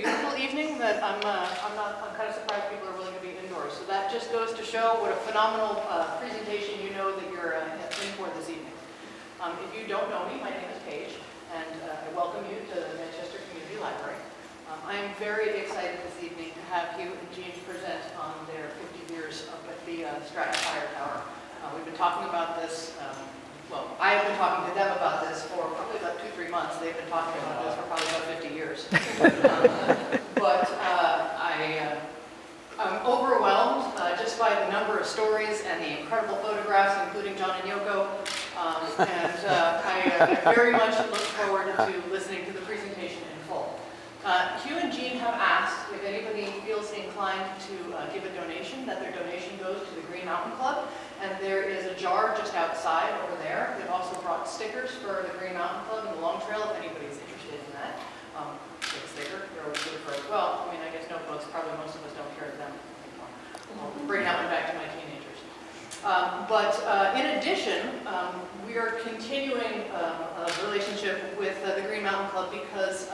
beautiful evening that I'm kind of surprised people are willing to be indoors. So that just goes to show what a phenomenal presentation you know that you're in for this evening. If you don't know me, my name is Paige, and I welcome you to the Manchester Community Library. I am very excited this evening to have Hugh and Jeanne present on their 50 years up at the Stratton Fire Tower. We've been talking about this, well, I have been talking to them about this for probably about 2-3 months. They've been talking about this for probably about 50 years. I'm overwhelmed just by the number of stories and the incredible photographs, including John and Yoko. I very much look forward to listening to the presentation in full. Hugh and Jeanne have asked if anybody feels inclined to give a donation, that their donation goes to the Green Mountain Club. And there is a jar just outside over there. They've also brought stickers for the Green Mountain Club and the Long Trail if anybody's interested in that. Take a sticker, they're always good for it. Well, I mean, I guess notebooks, probably most of us don't carry them. I'll bring that one back to my teenagers. In addition, we are continuing a relationship with the Green Mountain Club because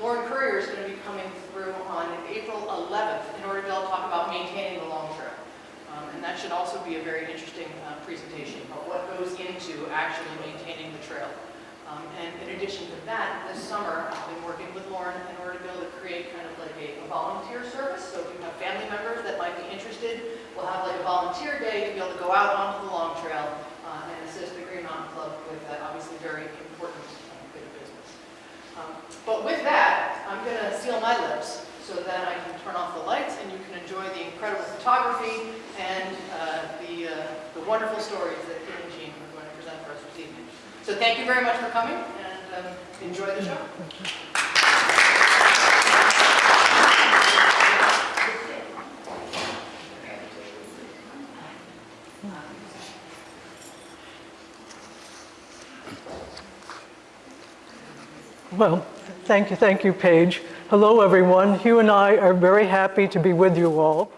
Lauren Courier is going to be coming through on April 11th in order to talk about maintaining the Long Trail. And that should also be a very interesting presentation about what goes into actually maintaining the trail. And in addition to that, this summer I've been working with Lauren in order to be able to create kind of like a volunteer service. So if you have family members that might be interested, we'll have like a volunteer day to be able to go out onto the Long Trail and assist the Green Mountain Club with that obviously very important bit of business. But with that, I'm going to seal my lips so that I can turn off the lights and you can enjoy the incredible photography and the wonderful stories that Hugh and Jeanne are going to present for us this evening. So thank you very much for coming and enjoy the show. Well, thank you, Paige. Hello, everyone. Hugh and I are very happy to be with you all.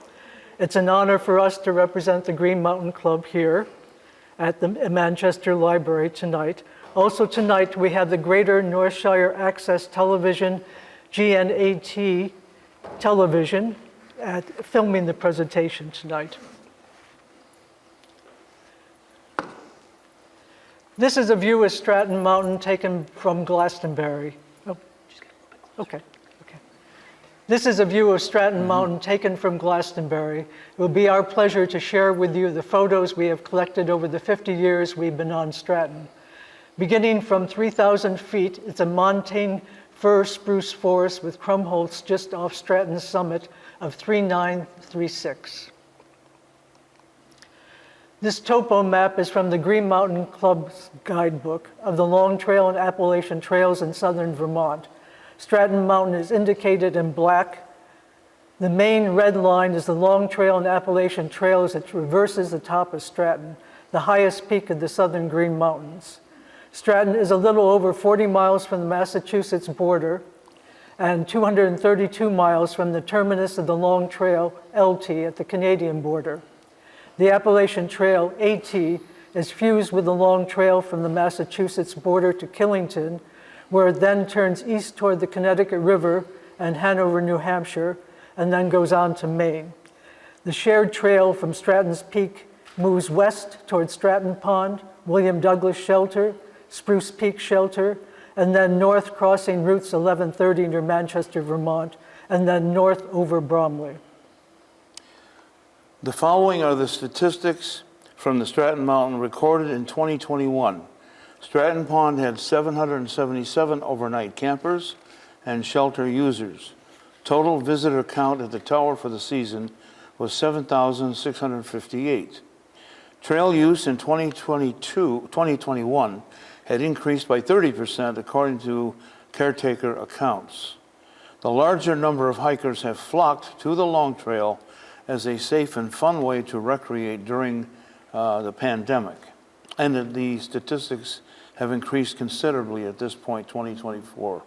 It's an honor for us to represent the Green Mountain Club here at the Manchester Library tonight. Also tonight, we have the Greater Northshire Access Television, GNAT television, filming the presentation tonight. This is a view of Stratton Mountain taken from Glastonbury. Oh, okay. This is a view of Stratton Mountain taken from Glastonbury. It will be our pleasure to share with you the photos we have collected over the 50 years we've been on Stratton. Beginning from 3,000 feet, it's a montane fir spruce forest with crumholts just off Stratton's summit of 3936. This topo map is from the Green Mountain Club's guidebook of the Long Trail and Appalachian Trails in southern Vermont. Stratton Mountain is indicated in black. The main red line is the Long Trail and Appalachian Trails that traverses the top of Stratton, the highest peak of the southern Green Mountains. Stratton is a little over 40 miles from the Massachusetts border and 232 miles from the terminus of the Long Trail, LT, at the Canadian border. The Appalachian Trail, AT, is fused with the Long Trail from the Massachusetts border to Killington, where it then turns east toward the Connecticut River and Hanover, New Hampshire, and then goes on to Maine. The shared trail from Stratton's Peak moves west toward Stratton Pond, William Douglas Shelter, Spruce Peak Shelter, and then north crossing routes 1130 near Manchester, Vermont, and then north over Bromley. The following are the statistics from the Stratton Mountain recorded in 2021. Stratton Pond had 777 overnight campers and shelter users. Total visitor count at the tower for the season was 7,658. Trail use in 2021 had increased by 30% according to caretaker accounts. The larger number of hikers have flocked to the Long Trail as a safe and fun way to recreate during the pandemic. And the statistics have increased considerably at this point, 2024.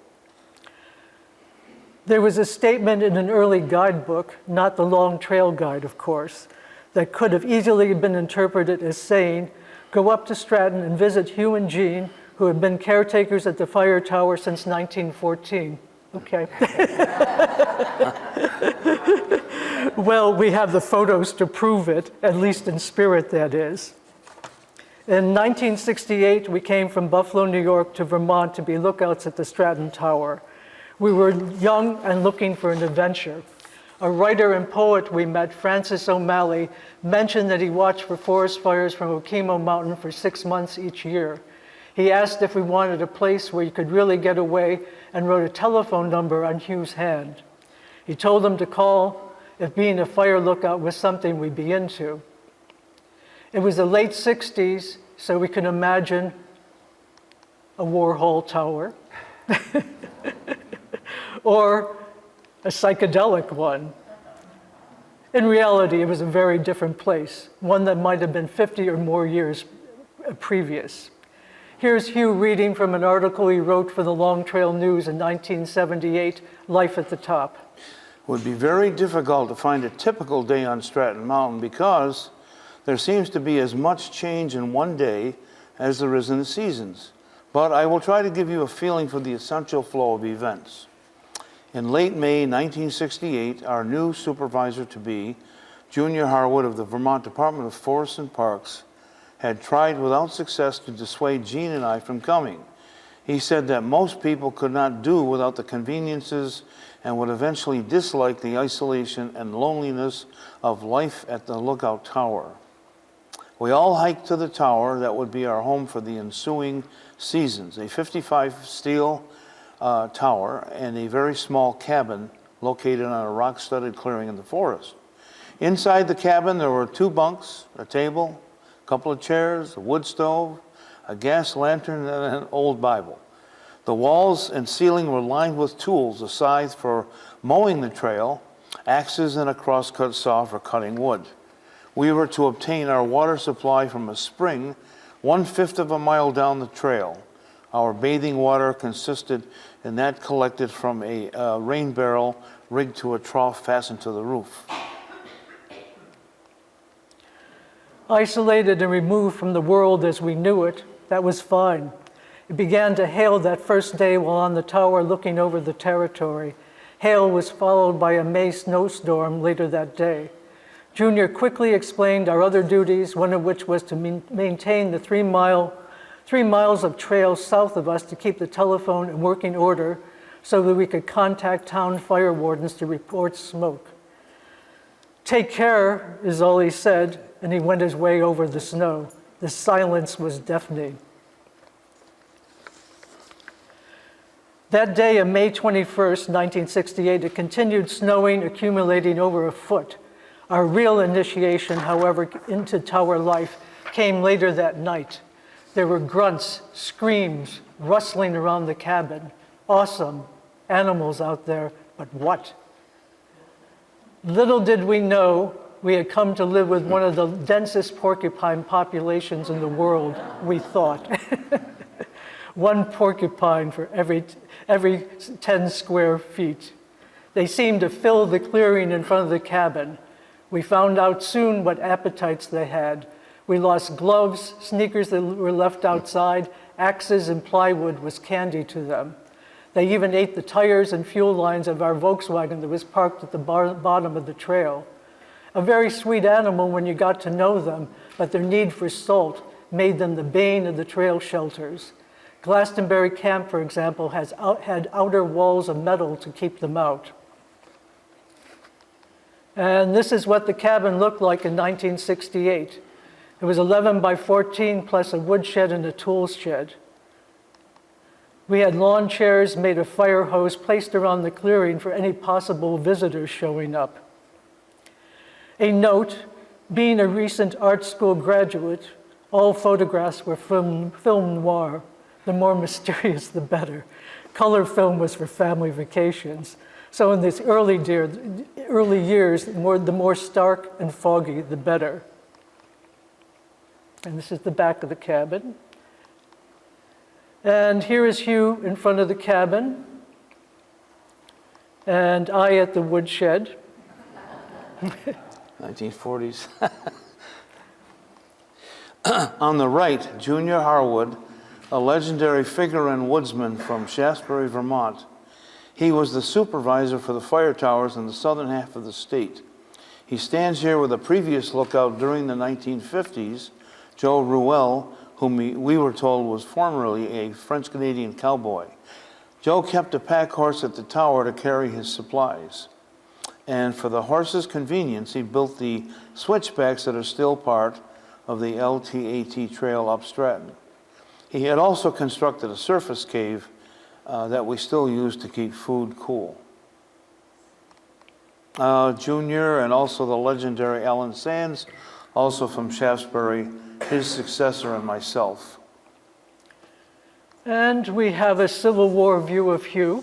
There was a statement in an early guidebook, not the Long Trail Guide, of course, that could have easily been interpreted as saying, go up to Stratton and visit Hugh and Jeanne, who have been caretakers at the fire tower since 1914. Okay. Well, we have the photos to prove it, at least in spirit, that is. In 1968, we came from Buffalo, New York to Vermont to be lookouts at the Stratton Tower. We were young and looking for an adventure. A writer and poet we met, Francis O'Malley, mentioned that he watched for forest fires from Okemo Mountain for 6 months each year. He asked if we wanted a place where you could really get away and wrote a telephone number on Hugh's hand. He told them to call if being a fire lookout was something we'd be into. It was the late 60s, so we can imagine a Warhol tower or a psychedelic one. In reality, it was a very different place, one that might have been 50 or more years previous. Here's Hugh reading from an article he wrote for the Long Trail News in 1978, Life at the Top. It would be very difficult to find a typical day on Stratton Mountain because there seems to be as much change in one day as there is in the seasons. But I will try to give you a feeling for the essential flow of events. In late May 1968, our new supervisor-to-be, Junior Harwood of the Vermont Department of Forests and Parks, had tried without success to dissuade Jeanne and I from coming. He said that most people could not do without the conveniences and would eventually dislike the isolation and loneliness of life at the lookout tower. We all hiked to the tower that would be our home for the ensuing seasons, a 55 steel tower and a very small cabin located on a rock-studded clearing in the forest. Inside the cabin, there were 2 bunks, a table, a couple of chairs, a wood stove, a gas lantern, and an old Bible. The walls and ceiling were lined with tools, a scythe for mowing the trail, axes, and a crosscut saw for cutting wood. We were to obtain our water supply from a spring 1/5 of a mile down the trail. Our bathing water consisted in that collected from a rain barrel rigged to a trough fastened to the roof. Isolated and removed from the world as we knew it, that was fine. It began to hail that first day while on the tower looking over the territory. Hail was followed by a May snowstorm later that day. Junior quickly explained our other duties, one of which was to maintain the 3 miles of trail south of us to keep the telephone in working order so that we could contact town fire wardens to report smoke. "Take care," is all he said, and he went his way over the snow. The silence was deafening. That day of May 21st, 1968, it continued snowing, accumulating over a foot. Our real initiation, however, into tower life came later that night. There were grunts, screams, rustling around the cabin. Awesome animals out there, but what? Little did we know we had come to live with one of the densest porcupine populations in the world, we thought. 1 porcupine for every 10 square feet. They seemed to fill the clearing in front of the cabin. We found out soon what appetites they had. We lost gloves, sneakers that were left outside, axes and plywood was candy to them. They even ate the tires and fuel lines of our Volkswagen that was parked at the bottom of the trail. A very sweet animal when you got to know them, but their need for salt made them the bane of the trail shelters. Glastonbury Camp, for example, had outer walls of metal to keep them out. And this is what the cabin looked like in 1968. It was 11 by 14 plus a woodshed and a tool shed. We had lawn chairs made of fire hose placed around the clearing for any possible visitors showing up. A note, being a recent art school graduate, all photographs were film noir. The more mysterious, the better. Color film was for family vacations. So in these early years, the more stark and foggy, the better. And this is the back of the cabin. And here is Hugh in front of the cabin, and I at the woodshed. 1940s. On the right, Junior Harwood, a legendary figure and woodsman from Shaftesbury, Vermont. He was the supervisor for the fire towers in the southern half of the state. He stands here with a previous lookout during the 1950s, Joe Ruel, whom we were told was formerly a French-Canadian cowboy. Joe kept a pack horse at the tower to carry his supplies. And for the horse's convenience, he built the switchbacks that are still part of the LTAT trail up Stratton. He had also constructed a surface cave that we still use to keep food cool. Junior and also the legendary Alan Sands, also from Shaftesbury, his successor and myself. And we have a Civil War view of Hugh.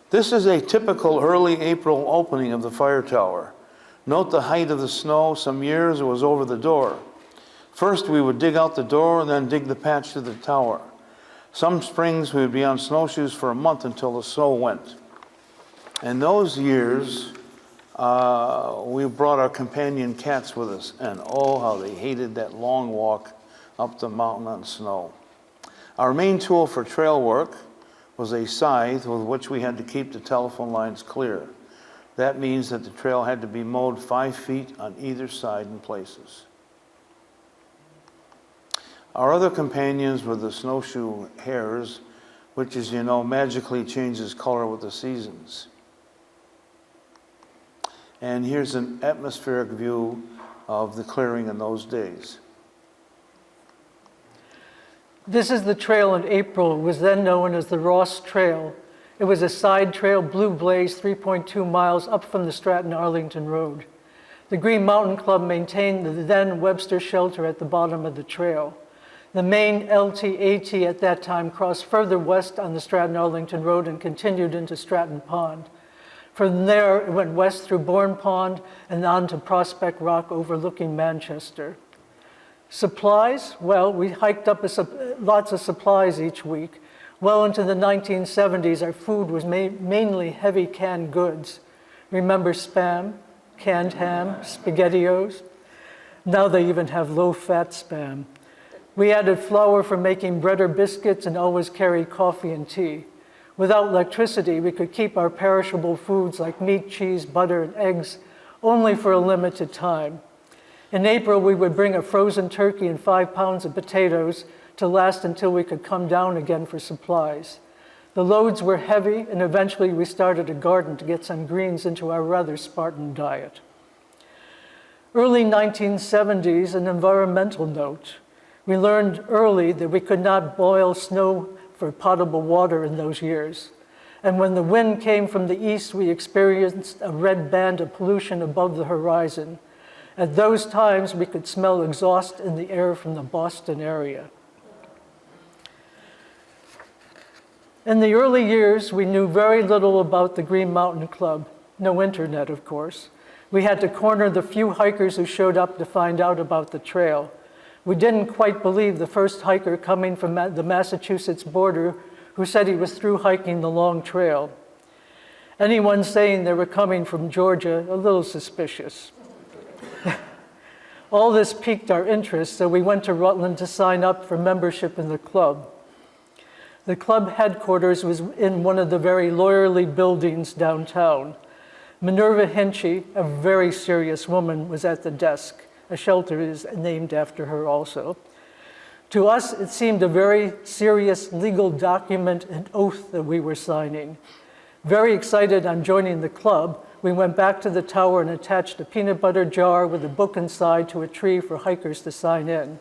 This is a typical early April opening of the fire tower. Note the height of the snow. Some years it was over the door. First we would dig out the door and then dig the patch to the tower. Some springs we would be on snowshoes for a month until the snow went. In those years, we brought our companion cats with us, and oh, how they hated that long walk up the mountain on snow. Our main tool for trail work was a scythe with which we had to keep the telephone lines clear. That means that the trail had to be mowed 5 feet on either side in places. Our other companions were the snowshoe hares, which, as you know, magically changes color with the seasons. And here's an atmospheric view of the clearing in those days. This is the trail in April. It was then known as the Ross Trail. It was a side trail, blue blaze, 3.2 miles up from the Stratton-Arlington Road. The Green Mountain Club maintained the then Webster shelter at the bottom of the trail. The main LTAT at that time crossed further west on the Stratton-Arlington Road and continued into Stratton Pond. From there, it went west through Bourne Pond and on to Prospect Rock overlooking Manchester. Supplies? Well, we hiked up lots of supplies each week. Well into the 1970s, our food was mainly heavy canned goods. Remember Spam, canned ham, SpaghettiOs? Now they even have low-fat Spam. We added flour for making bread or biscuits and always carried coffee and tea. Without electricity, we could keep our perishable foods like meat, cheese, butter, and eggs only for a limited time. In April, we would bring a frozen turkey and 5 pounds of potatoes to last until we could come down again for supplies. The loads were heavy, and eventually we started a garden to get some greens into our rather Spartan diet. Early 1970s, an environmental note. We learned early that we could not boil snow for potable water in those years. And when the wind came from the east, we experienced a red band of pollution above the horizon. At those times, we could smell exhaust in the air from the Boston area. In the early years, we knew very little about the Green Mountain Club. No internet, of course. We had to corner the few hikers who showed up to find out about the trail. We didn't quite believe the first hiker coming from the Massachusetts border who said he was through hiking the long trail. Anyone saying they were coming from Georgia, a little suspicious. All this piqued our interest, so we went to Rutland to sign up for membership in the club. The club headquarters was in one of the very lawyerly buildings downtown. Minerva Hinchy, a very serious woman, was at the desk. A shelter is named after her also. To us, it seemed a very serious legal document and oath that we were signing. Very excited on joining the club, we went back to the tower and attached a peanut butter jar with a book inside to a tree for hikers to sign in.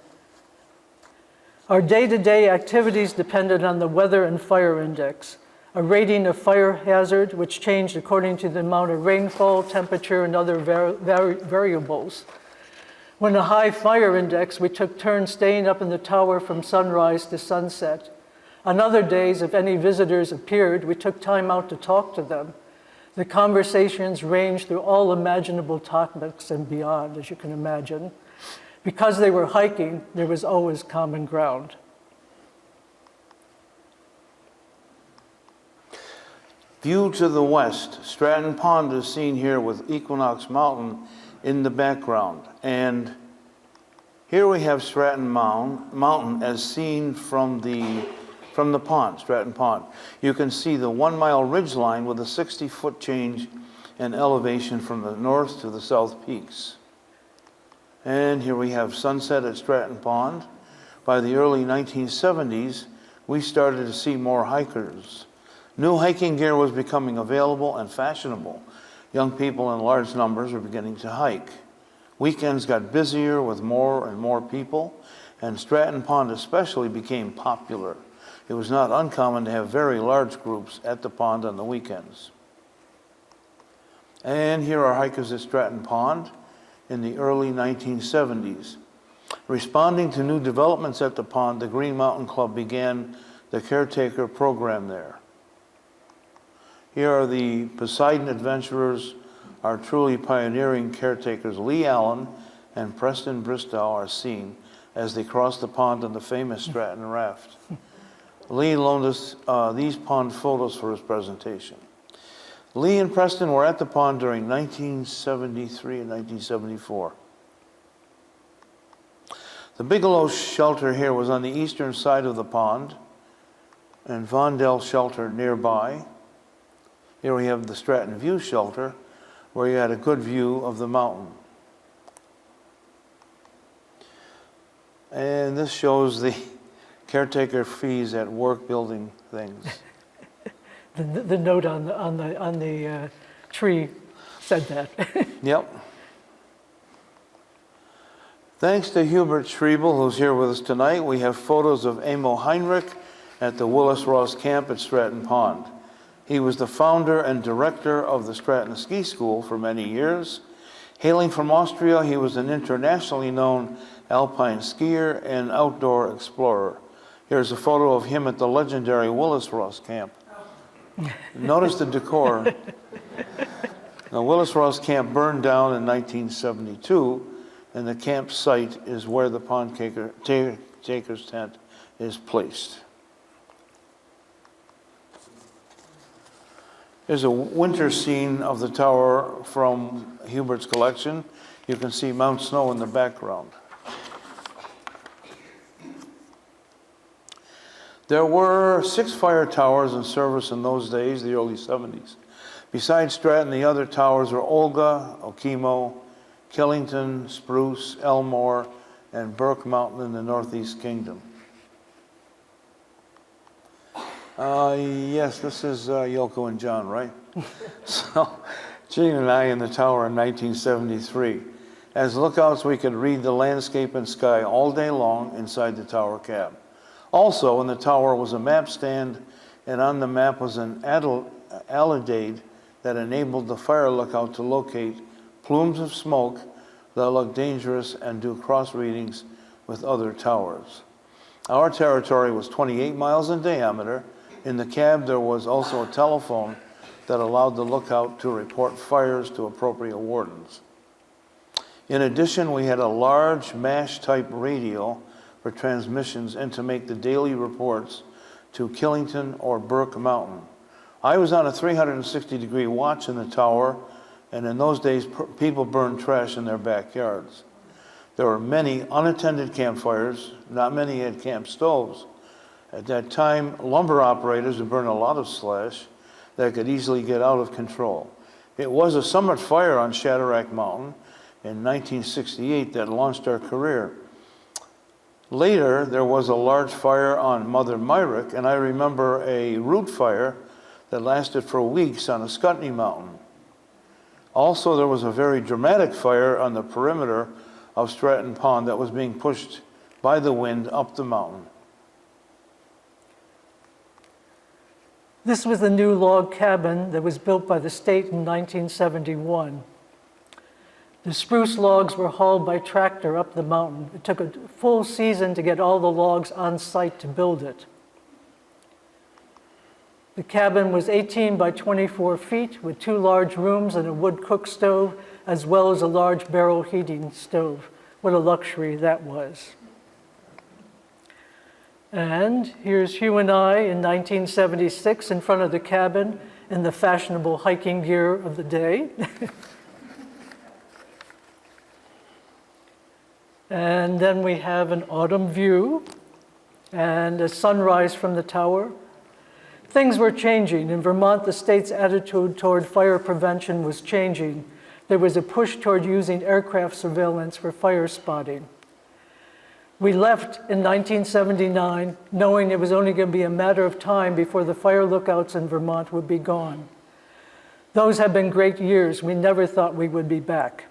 Our day-to-day activities depended on the weather and fire index, a rating of fire hazard which changed according to the amount of rainfall, temperature, and other variables. When a high fire index, we took turns staying up in the tower from sunrise to sunset. On other days, if any visitors appeared, we took time out to talk to them. The conversations ranged through all imaginable topics and beyond, as you can imagine. Because they were hiking, there was always common ground. View to the west, Stratton Pond is seen here with Equinox Mountain in the background. And Here we have Stratton Mountain as seen from the pond, Stratton Pond. You can see the 1 mile ridge line with a 60-foot change in elevation from the north to the south peaks. And here we have sunset at Stratton Pond. By the early 1970s, we started to see more hikers. New hiking gear was becoming available and fashionable. Young people in large numbers were beginning to hike. Weekends got busier with more and more people, and Stratton Pond especially became popular. It was not uncommon to have very large groups at the pond on the weekends. And here are hikers at Stratton Pond in the early 1970s. Responding to new developments at the pond, the Green Mountain Club began the caretaker program there. Here are the Poseidon adventurers, our truly pioneering caretakers. Lee Allen and Preston Bristow are seen as they cross the pond on the famous Stratton raft. Lee loaned us these pond photos for his presentation. Lee and Preston were at the pond during 1973 and 1974. The Bigelow shelter here was on the eastern side of the pond, and Vondel shelter nearby. Here we have the Stratton View shelter, where you had a good view of the mountain. And this shows the caretaker fees at work building things. The note on the tree said that. Yep. Thanks to Hubert Schriebel, who's here with us tonight, we have photos of Amo Heinrich at the Willis Ross Camp at Stratton Pond. He was the founder and director of the Stratton Ski School for many years. Hailing from Austria, he was an internationally known alpine skier and outdoor explorer. Here's a photo of him at the legendary Willis Ross Camp. Notice the decor. The Willis Ross Camp burned down in 1972, and the camp site is where the pond taker's tent is placed. Here's a winter scene of the tower from Hubert's collection. You can see Mount Snow in the background. There were 6 fire towers in service in those days, the early 70s. Besides Stratton, the other towers were Olga, Okemo, Killington, Spruce, Elmore, and Burke Mountain in the Northeast Kingdom. Yes, this is Yoko and John, right? So, Jeanne and I in the tower in 1973. As lookouts, we could read the landscape and sky all day long inside the tower cab. Also, in the tower was a map stand, and on the map was an alidade that enabled the fire lookout to locate plumes of smoke that looked dangerous and do cross readings with other towers. Our territory was 28 miles in diameter. In the cab, there was also a telephone that allowed the lookout to report fires to appropriate wardens. In addition, we had a large MASH-type radio for transmissions and to make the daily reports to Killington or Burke Mountain. I was on a 360-degree watch in the tower, and in those days, people burned trash in their backyards. There were many unattended campfires. Not many had camp stoves. At that time, lumber operators would burn a lot of slash that could easily get out of control. It was a summit fire on Shadrack Mountain in 1968 that launched our career. Later, there was a large fire on Mother Myrick, and I remember a root fire that lasted for weeks on Ascutney Mountain. Also, there was a very dramatic fire on the perimeter of Stratton Pond that was being pushed by the wind up the mountain. This was the new log cabin that was built by the state in 1971. The spruce logs were hauled by tractor up the mountain. It took a full season to get all the logs on site to build it. The cabin was 18 by 24 feet with 2 large rooms and a wood cook stove, as well as a large barrel heating stove. What a luxury that was. And here's Hugh and I in 1976 in front of the cabin in the fashionable hiking gear of the day. And then we have an autumn view and a sunrise from the tower. Things were changing. In Vermont, the state's attitude toward fire prevention was changing. There was a push toward using aircraft surveillance for fire spotting. We left in 1979 knowing it was only going to be a matter of time before the fire lookouts in Vermont would be gone. Those have been great years. We never thought we would be back.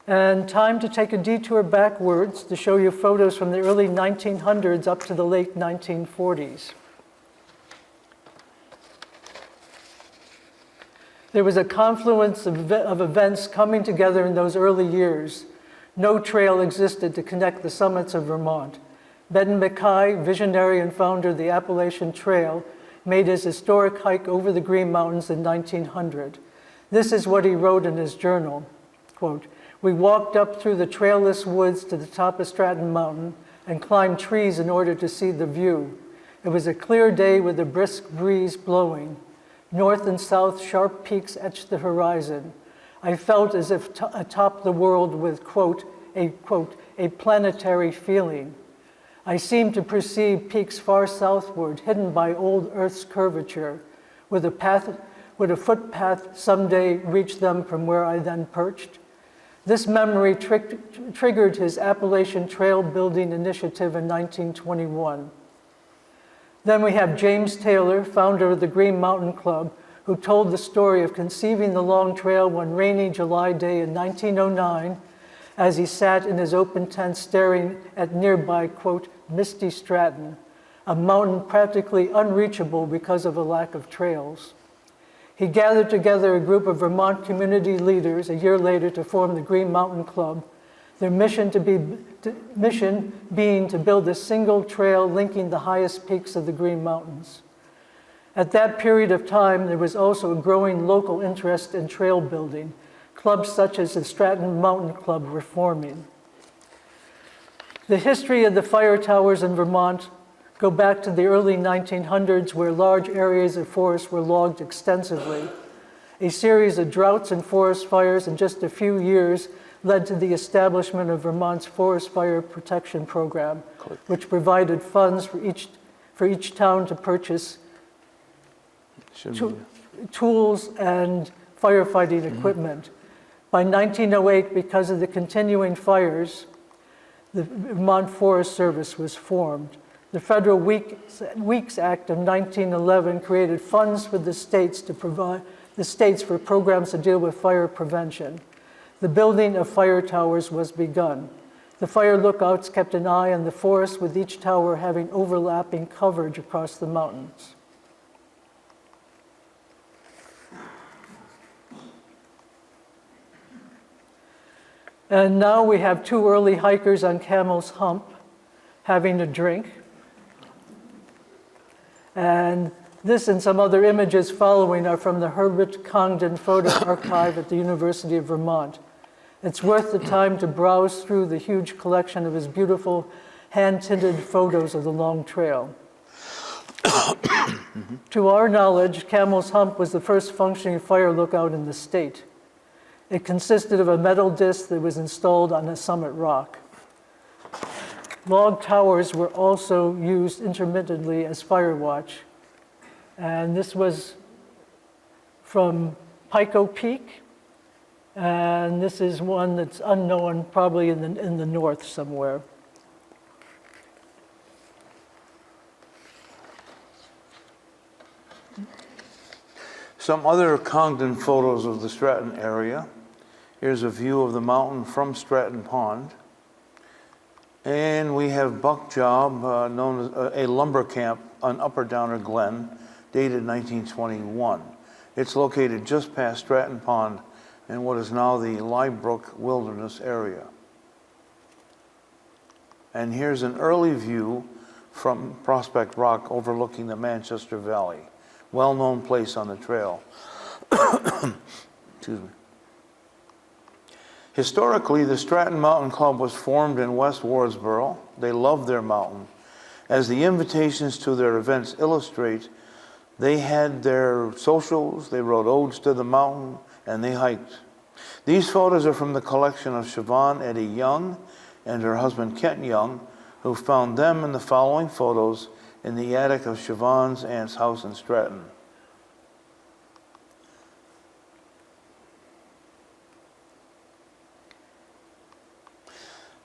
And time to take a detour backwards to show you photos from the early 1900s up to the late 1940s. There was a confluence of events coming together in those early years. No trail existed to connect the summits of Vermont. Benton Mackay, visionary and founder of the Appalachian Trail, made his historic hike over the Green Mountains in 1900. This is what he wrote in his journal, quote, "We walked up through the trailless woods to the top of Stratton Mountain and climbed trees in order to see the view. It was a clear day with a brisk breeze blowing. North and south sharp peaks etched the horizon. I felt as if atop the world with, quote, a planetary feeling. I seemed to perceive peaks far southward, hidden by old Earth's curvature. Would a footpath someday reach them from where I then perched?" This memory triggered his Appalachian Trail Building Initiative in 1921. Then we have James Taylor, founder of the Green Mountain Club, who told the story of conceiving the long trail one rainy July day in 1909 as he sat in his open tent staring at nearby, quote, misty Stratton, a mountain practically unreachable because of a lack of trails. He gathered together a group of Vermont community leaders a year later to form the Green Mountain Club, their mission being to build a single trail linking the highest peaks of the Green Mountains. At that period of time, there was also a growing local interest in trail building. Clubs such as the Stratton Mountain Club were forming. The history of the fire towers in Vermont go back to the early 1900s, where large areas of forest were logged extensively. A series of droughts and forest fires in just a few years led to the establishment of Vermont's Forest Fire Protection Program, which provided funds for each town to purchase tools and firefighting equipment. By 1908, because of the continuing fires, the Vermont Forest Service was formed. The Federal Weeks Act of 1911 created funds for the states for programs to deal with fire prevention. The building of fire towers was begun. The fire lookouts kept an eye on the forest, with each tower having overlapping coverage across the mountains. And now we have two early hikers on Camel's Hump having a drink. And this and some other images following are from the Herbert Congdon Photo Archive at the University of Vermont. It's worth the time to browse through the huge collection of his beautiful hand-tinted photos of the long trail. To our knowledge, Camel's Hump was the first functioning fire lookout in the state. It consisted of a metal disc that was installed on a summit rock. Log towers were also used intermittently as fire watch. And this was from Pico Peak. And this is one that's unknown, probably in the north somewhere. Some other Congdon photos of the Stratton area. Here's a view of the mountain from Stratton Pond. And we have Buck Job, known as a lumber camp on Upper Downer Glen, dated 1921. It's located just past Stratton Pond in what is now the Liebrook Wilderness area. And here's an early view from Prospect Rock overlooking the Manchester Valley, well-known place on the trail. Excuse me. Historically, the Stratton Mountain Club was formed in West Wardsboro. They loved their mountain. As the invitations to their events illustrate, they had their socials, they wrote odes to the mountain, and they hiked These photos are from the collection of Siobhan Eddy Young and her husband Kent Young, who found them and the following photos in the attic of Siobhan's aunt's house in Stratton.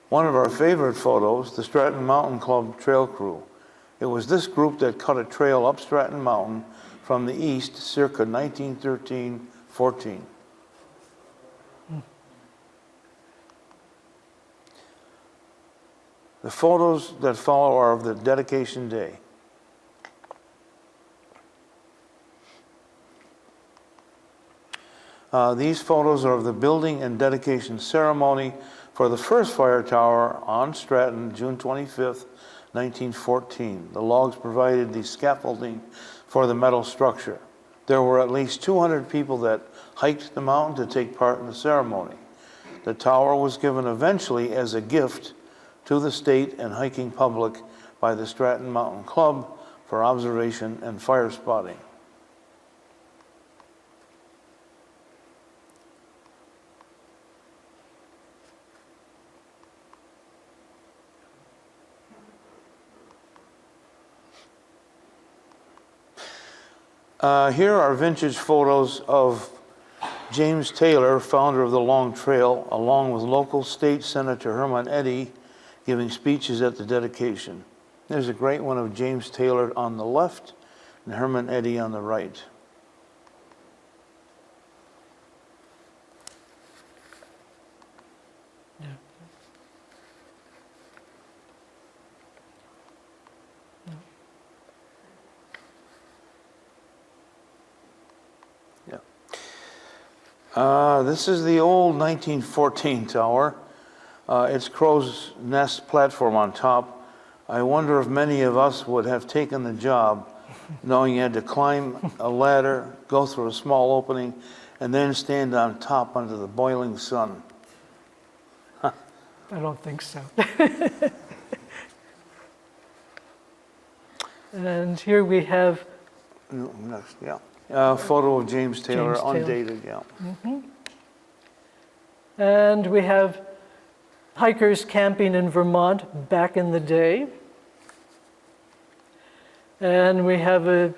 One of our favorite photos, the Stratton Mountain Club Trail Crew. It was this group that cut a trail up Stratton Mountain from the east circa 1913-14. The photos that follow are of the dedication day. These photos are of the building and dedication ceremony for the first fire tower on Stratton, June 25th, 1914. The logs provided the scaffolding for the metal structure. There were at least 200 people that hiked the mountain to take part in the ceremony. The tower was given eventually as a gift to the state and hiking public by the Stratton Mountain Club for observation and fire spotting. Here are vintage photos of James Taylor, founder of the Long Trail, along with local state Senator Herman Eddy, giving speeches at the dedication. There's a great one of James Taylor on the left and Herman Eddy on the right. This is the old 1914 tower. It's crow's nest platform on top. I wonder if many of us would have taken the job knowing you had to climb a ladder, go through a small opening, and then stand on top under the boiling sun. I don't think so. And here we have Next, yeah. Photo of James Taylor, James Taylor. undated, yeah. And we have hikers camping in Vermont back in the day. And we have a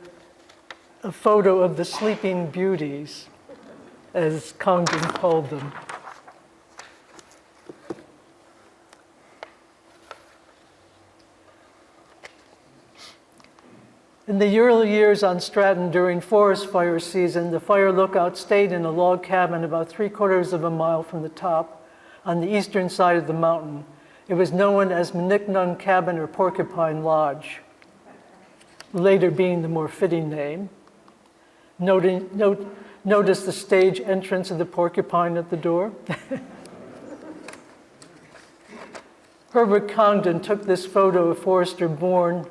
photo of the Sleeping Beauties, as Congdon called them. In the early years on Stratton during forest fire season, the fire lookout stayed in a log cabin about 3/4 of a mile from the top on the eastern side of the mountain. It was known as Mnicknung Cabin or Porcupine Lodge, later being the more fitting name. Notice the stage entrance of the porcupine at the door. Herbert Congdon took this photo of Forrester Bourne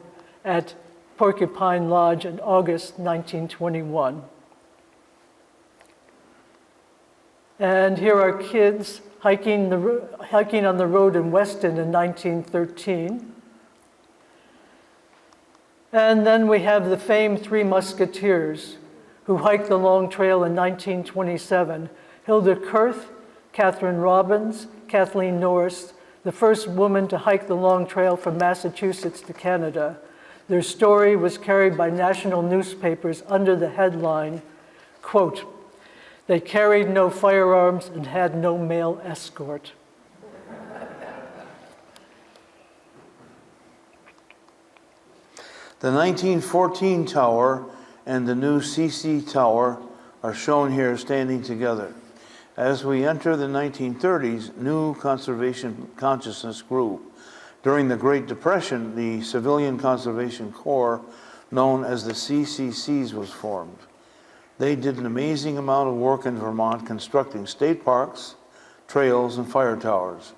at Porcupine Lodge in August 1921. And here are kids hiking on the road in Weston in 1913. And then we have the famed Three Musketeers who hiked the Long Trail in 1927. Hilda Kurth, Catherine Robbins, Kathleen Norris, the first woman to hike the Long Trail from Massachusetts to Canada. Their story was carried by national newspapers under the headline, quote, "They carried no firearms and had no male escort." The 1914 tower and the new CC tower are shown here standing together. As we enter the 1930s, new conservation consciousness grew. During the Great Depression, the Civilian Conservation Corps, known as the CCCs, was formed. They did an amazing amount of work in Vermont constructing state parks, trails, and fire towers.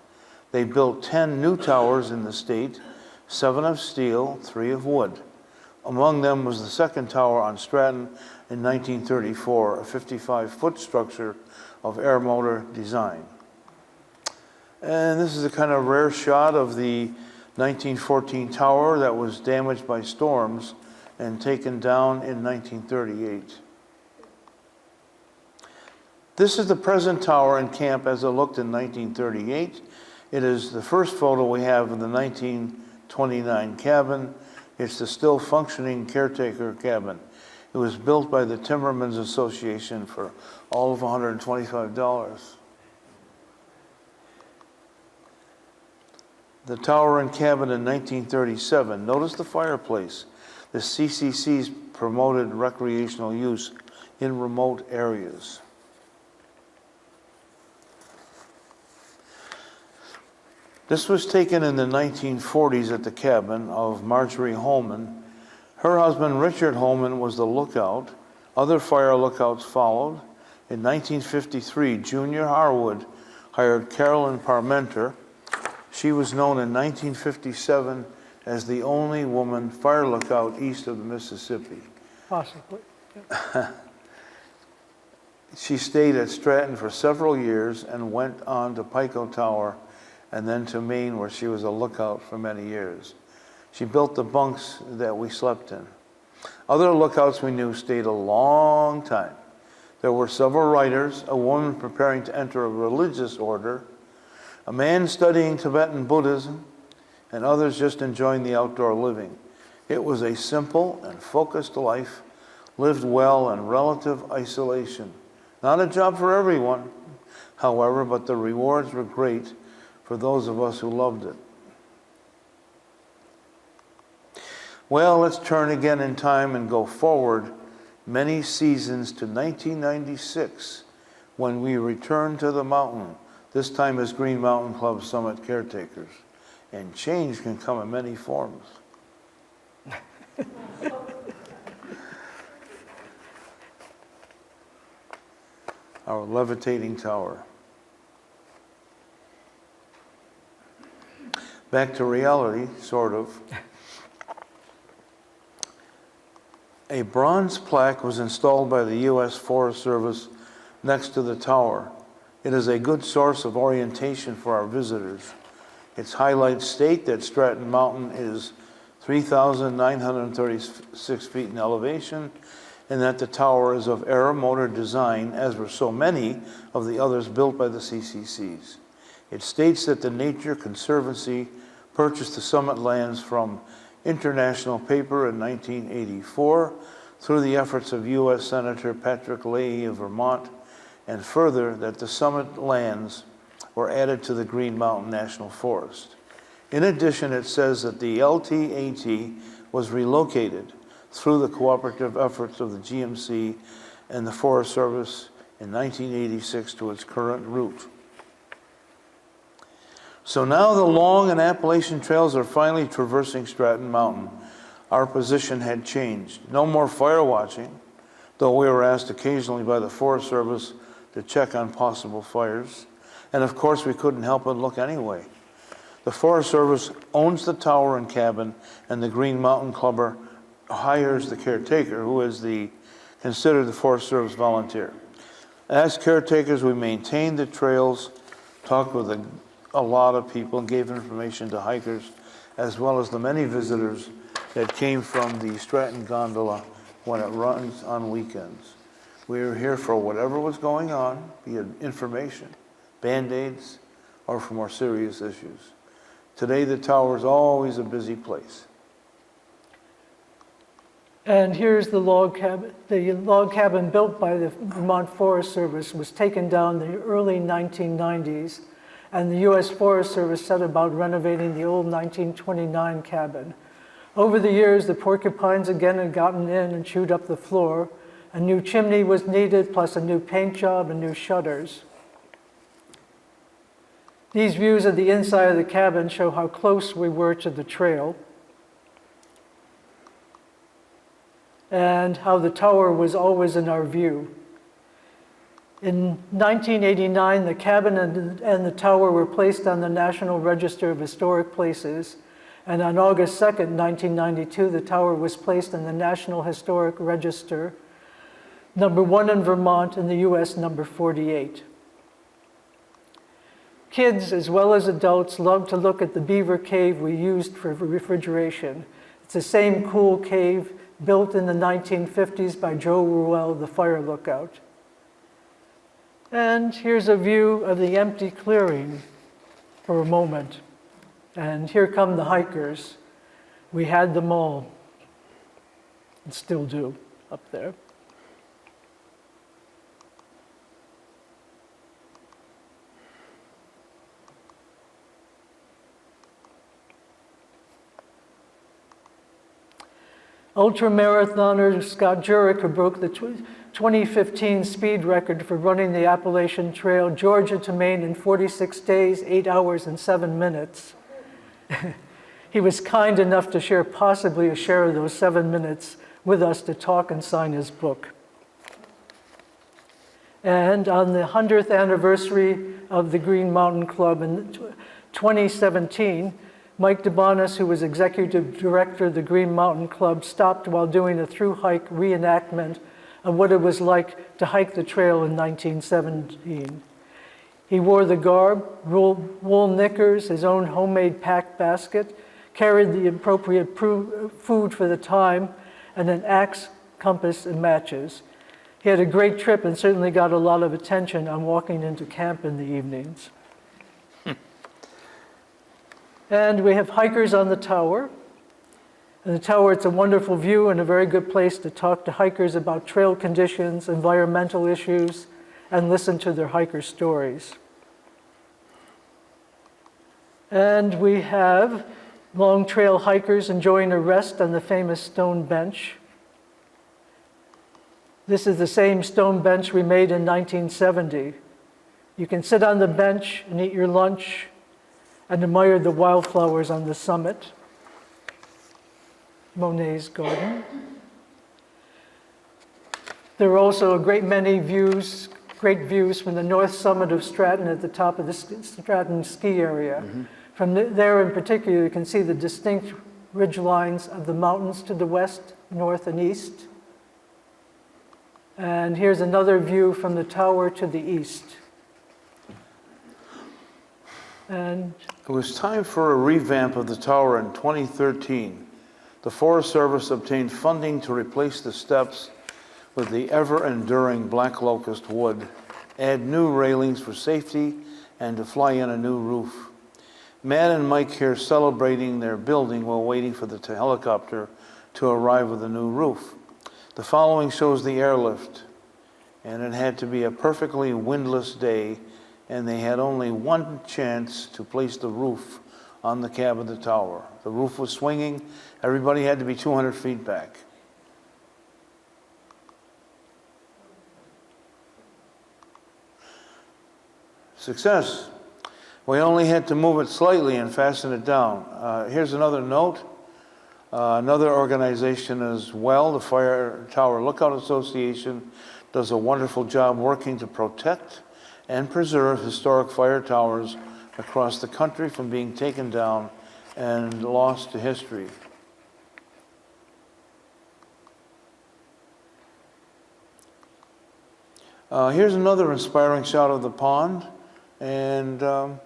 They built 10 new towers in the state, 7 of steel, 3 of wood. Among them was the second tower on Stratton in 1934, a 55-foot structure of air motor design. And this is a kind of rare shot of the 1914 tower that was damaged by storms and taken down in 1938. This is the present tower and camp as it looked in 1938. It is the first photo we have of the 1929 cabin. It's the still functioning caretaker cabin. It was built by the Timbermen's Association for all of $125. The tower and cabin in 1937. Notice the fireplace. The CCC's promoted recreational use in remote areas. This was taken in the 1940s at the cabin of Marjorie Holman. Her husband, Richard Holman, was the lookout. Other fire lookouts followed. In 1953, Junior Harwood hired Carolyn Parmenter. She was known in 1957 as the only woman fire lookout east of the Mississippi. Possibly. She stayed at Stratton for several years and went on to Pico Tower and then to Maine, where she was a lookout for many years. She built the bunks that we slept in. Other lookouts we knew stayed a long time. There were several writers, a woman preparing to enter a religious order, a man studying Tibetan Buddhism, and others just enjoying the outdoor living. It was a simple and focused life, lived well in relative isolation. Not a job for everyone, however, but the rewards were great for those of us who loved it. Well, let's turn again in time and go forward many seasons to 1996, when we returned to the mountain, this time as Green Mountain Club Summit caretakers. And change can come in many forms. Our levitating tower. Back to reality, sort of. A bronze plaque was installed by the U.S. Forest Service next to the tower. It is a good source of orientation for our visitors. Its highlights state that Stratton Mountain is 3,936 feet in elevation, and that the tower is of aeromotor design, as were so many of the others built by the CCCs. It states that the Nature Conservancy purchased the summit lands from International Paper in 1984 through the efforts of U.S. Senator Patrick Leahy of Vermont, and further that the summit lands were added to the Green Mountain National Forest. In addition, it says that the LTAT was relocated through the cooperative efforts of the GMC and the Forest Service in 1986 to its current route. So now the long and Appalachian trails are finally traversing Stratton Mountain. Our position had changed. No more fire watching, though we were asked occasionally by the Forest Service to check on possible fires. And of course, we couldn't help but look anyway. The Forest Service owns the tower and cabin, and the Green Mountain Clubber hires the caretaker, who is considered the Forest Service volunteer. As caretakers, we maintained the trails, talked with a lot of people, and gave information to hikers, as well as the many visitors that came from the Stratton gondola when it runs on weekends. We were here for whatever was going on, be it information, Band-Aids, or for more serious issues. Today, the tower is always a busy place. And here's the log cabin. The log cabin built by the Vermont Forest Service was taken down in the early 1990s, and the U.S. Forest Service set about renovating the old 1929 cabin. Over the years, the porcupines again had gotten in and chewed up the floor. A new chimney was needed, plus a new paint job and new shutters. These views of the inside of the cabin show how close we were to the trail, and how the tower was always in our view. In 1989, the cabin and the tower were placed on the National Register of Historic Places, and on August 2nd, 1992, the tower was placed in the National Historic Register, #1 in Vermont, and the US #48. Kids, as well as adults, love to look at the beaver cave we used for refrigeration. It's the same cool cave built in the 1950s by Joe Ruel, the fire lookout. And here's a view of the empty clearing for a moment. And here come the hikers. We had them all, and still do, up there. Ultramarathoner Scott Jurek, who broke the 2015 speed record for running the Appalachian Trail, Georgia to Maine in 46 days, 8 hours, and 7 minutes. He was kind enough to share possibly a share of those 7 minutes with us to talk and sign his book. And on the 100th anniversary of the Green Mountain Club in 2017, Mike DeBonis, who was executive director of the Green Mountain Club, stopped while doing a through-hike reenactment of what it was like to hike the trail in 1917. He wore the garb, wool knickers, his own homemade pack basket, carried the appropriate food for the time, and an axe, compass, and matches. He had a great trip and certainly got a lot of attention on walking into camp in the evenings. And we have hikers on the tower. And the tower, it's a wonderful view and a very good place to talk to hikers about trail conditions, environmental issues, and listen to their hiker stories. And we have long trail hikers enjoying a rest on the famous stone bench. This is the same stone bench we made in 1970. You can sit on the bench and eat your lunch and admire the wildflowers on the summit. Monet's garden. There are also a great many views, great views from the north summit of Stratton at the top of the Stratton ski area. Mm-hmm. From there in particular, you can see the distinct ridge lines of the mountains to the west, north, and east. And here's another view from the tower to the east. And it was time for a revamp of the tower in 2013. The Forest Service obtained funding to replace the steps with the ever-enduring black locust wood, add new railings for safety, and to fly in a new roof. Matt and Mike here celebrating their building while waiting for the helicopter to arrive with a new roof. The following shows the airlift, and it had to be a perfectly windless day, and they had only one chance to place the roof on the cab of the tower. The roof was swinging. Everybody had to be 200 feet back. Success. We only had to move it slightly and fasten it down. Here's another note. Another organization as well, the Fire Tower Lookout Association, does a wonderful job working to protect and preserve historic fire towers across the country from being taken down and lost to history. Here's another inspiring shot of the pond, and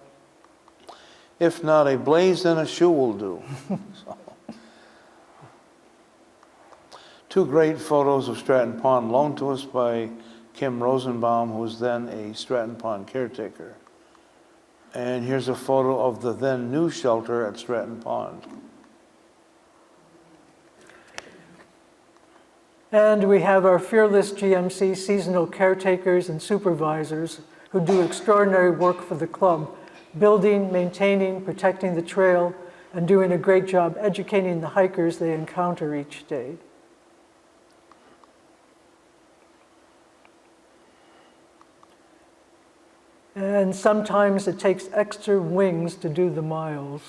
if not a blaze, then a shoe will do. So. Two great photos of Stratton Pond loaned to us by Kim Rosenbaum, who was then a Stratton Pond caretaker. And here's a photo of the then new shelter at Stratton Pond. And we have our fearless GMC seasonal caretakers and supervisors who do extraordinary work for the club, building, maintaining, protecting the trail, and doing a great job educating the hikers they encounter each day. And sometimes it takes extra wings to do the miles.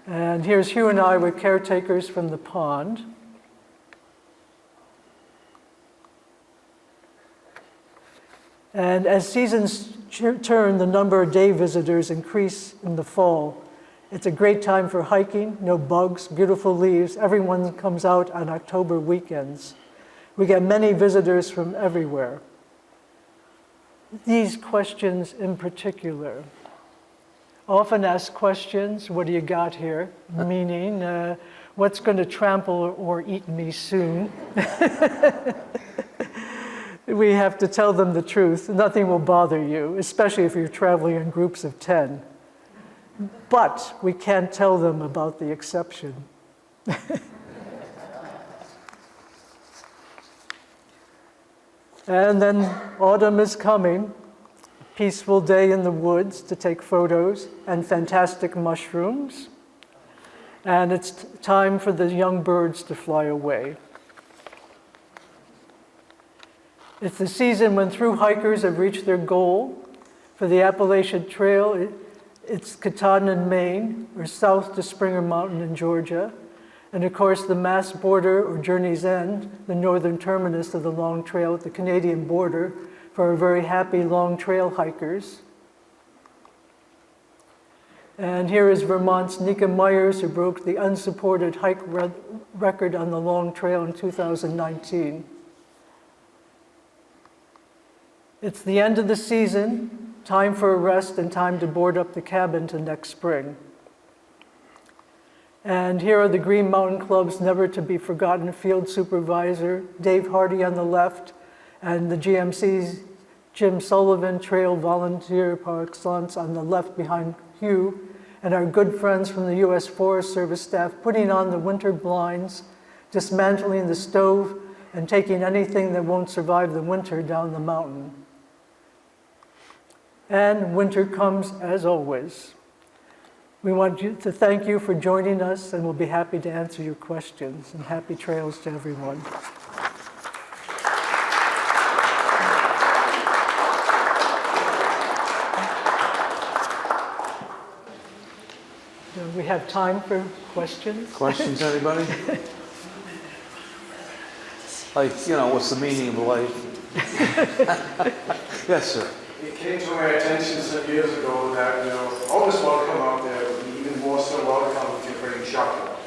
And here's Hugh and I with caretakers from the pond. And as seasons turn, the number of day visitors increase in the fall. It's a great time for hiking, no bugs, beautiful leaves. Everyone comes out on October weekends. We get many visitors from everywhere. These questions in particular. Often asked questions, what do you got here? Meaning, what's going to trample or eat me soon? We have to tell them the truth. Nothing will bother you, especially if you're traveling in groups of 10. But we can't tell them about the exception. And then autumn is coming. Peaceful day in the woods to take photos and fantastic mushrooms. And it's time for the young birds to fly away. It's the season when through hikers have reached their goal. For the Appalachian Trail, it's Katahdin in Maine, or south to Springer Mountain in Georgia. And of course, the Mass Border, or Journey's End, the northern terminus of the Long Trail at the Canadian border, for our very happy Long Trail hikers. And here is Vermont's Nika Myers, who broke the unsupported hike record on the Long Trail in 2019. It's the end of the season, time for a rest and time to board up the cabin to next spring. And here are the Green Mountain Club's never-to-be-forgotten field supervisor, Dave Hardy on the left, and the GMC's Jim Sullivan, trail volunteer par excellence, on the left behind Hugh, and our good friends from the U.S. Forest Service staff putting on the winter blinds, dismantling the stove, and taking anything that won't survive the winter down the mountain. And winter comes as always. We want to thank you for joining us, and we'll be happy to answer your questions. And happy trails to everyone. Do we have time for questions? Questions, anybody? Like, what's the meaning of life? Yes, sir. It came to my attention some years ago that, always welcome out there, would be even more so welcome if you bring chocolate.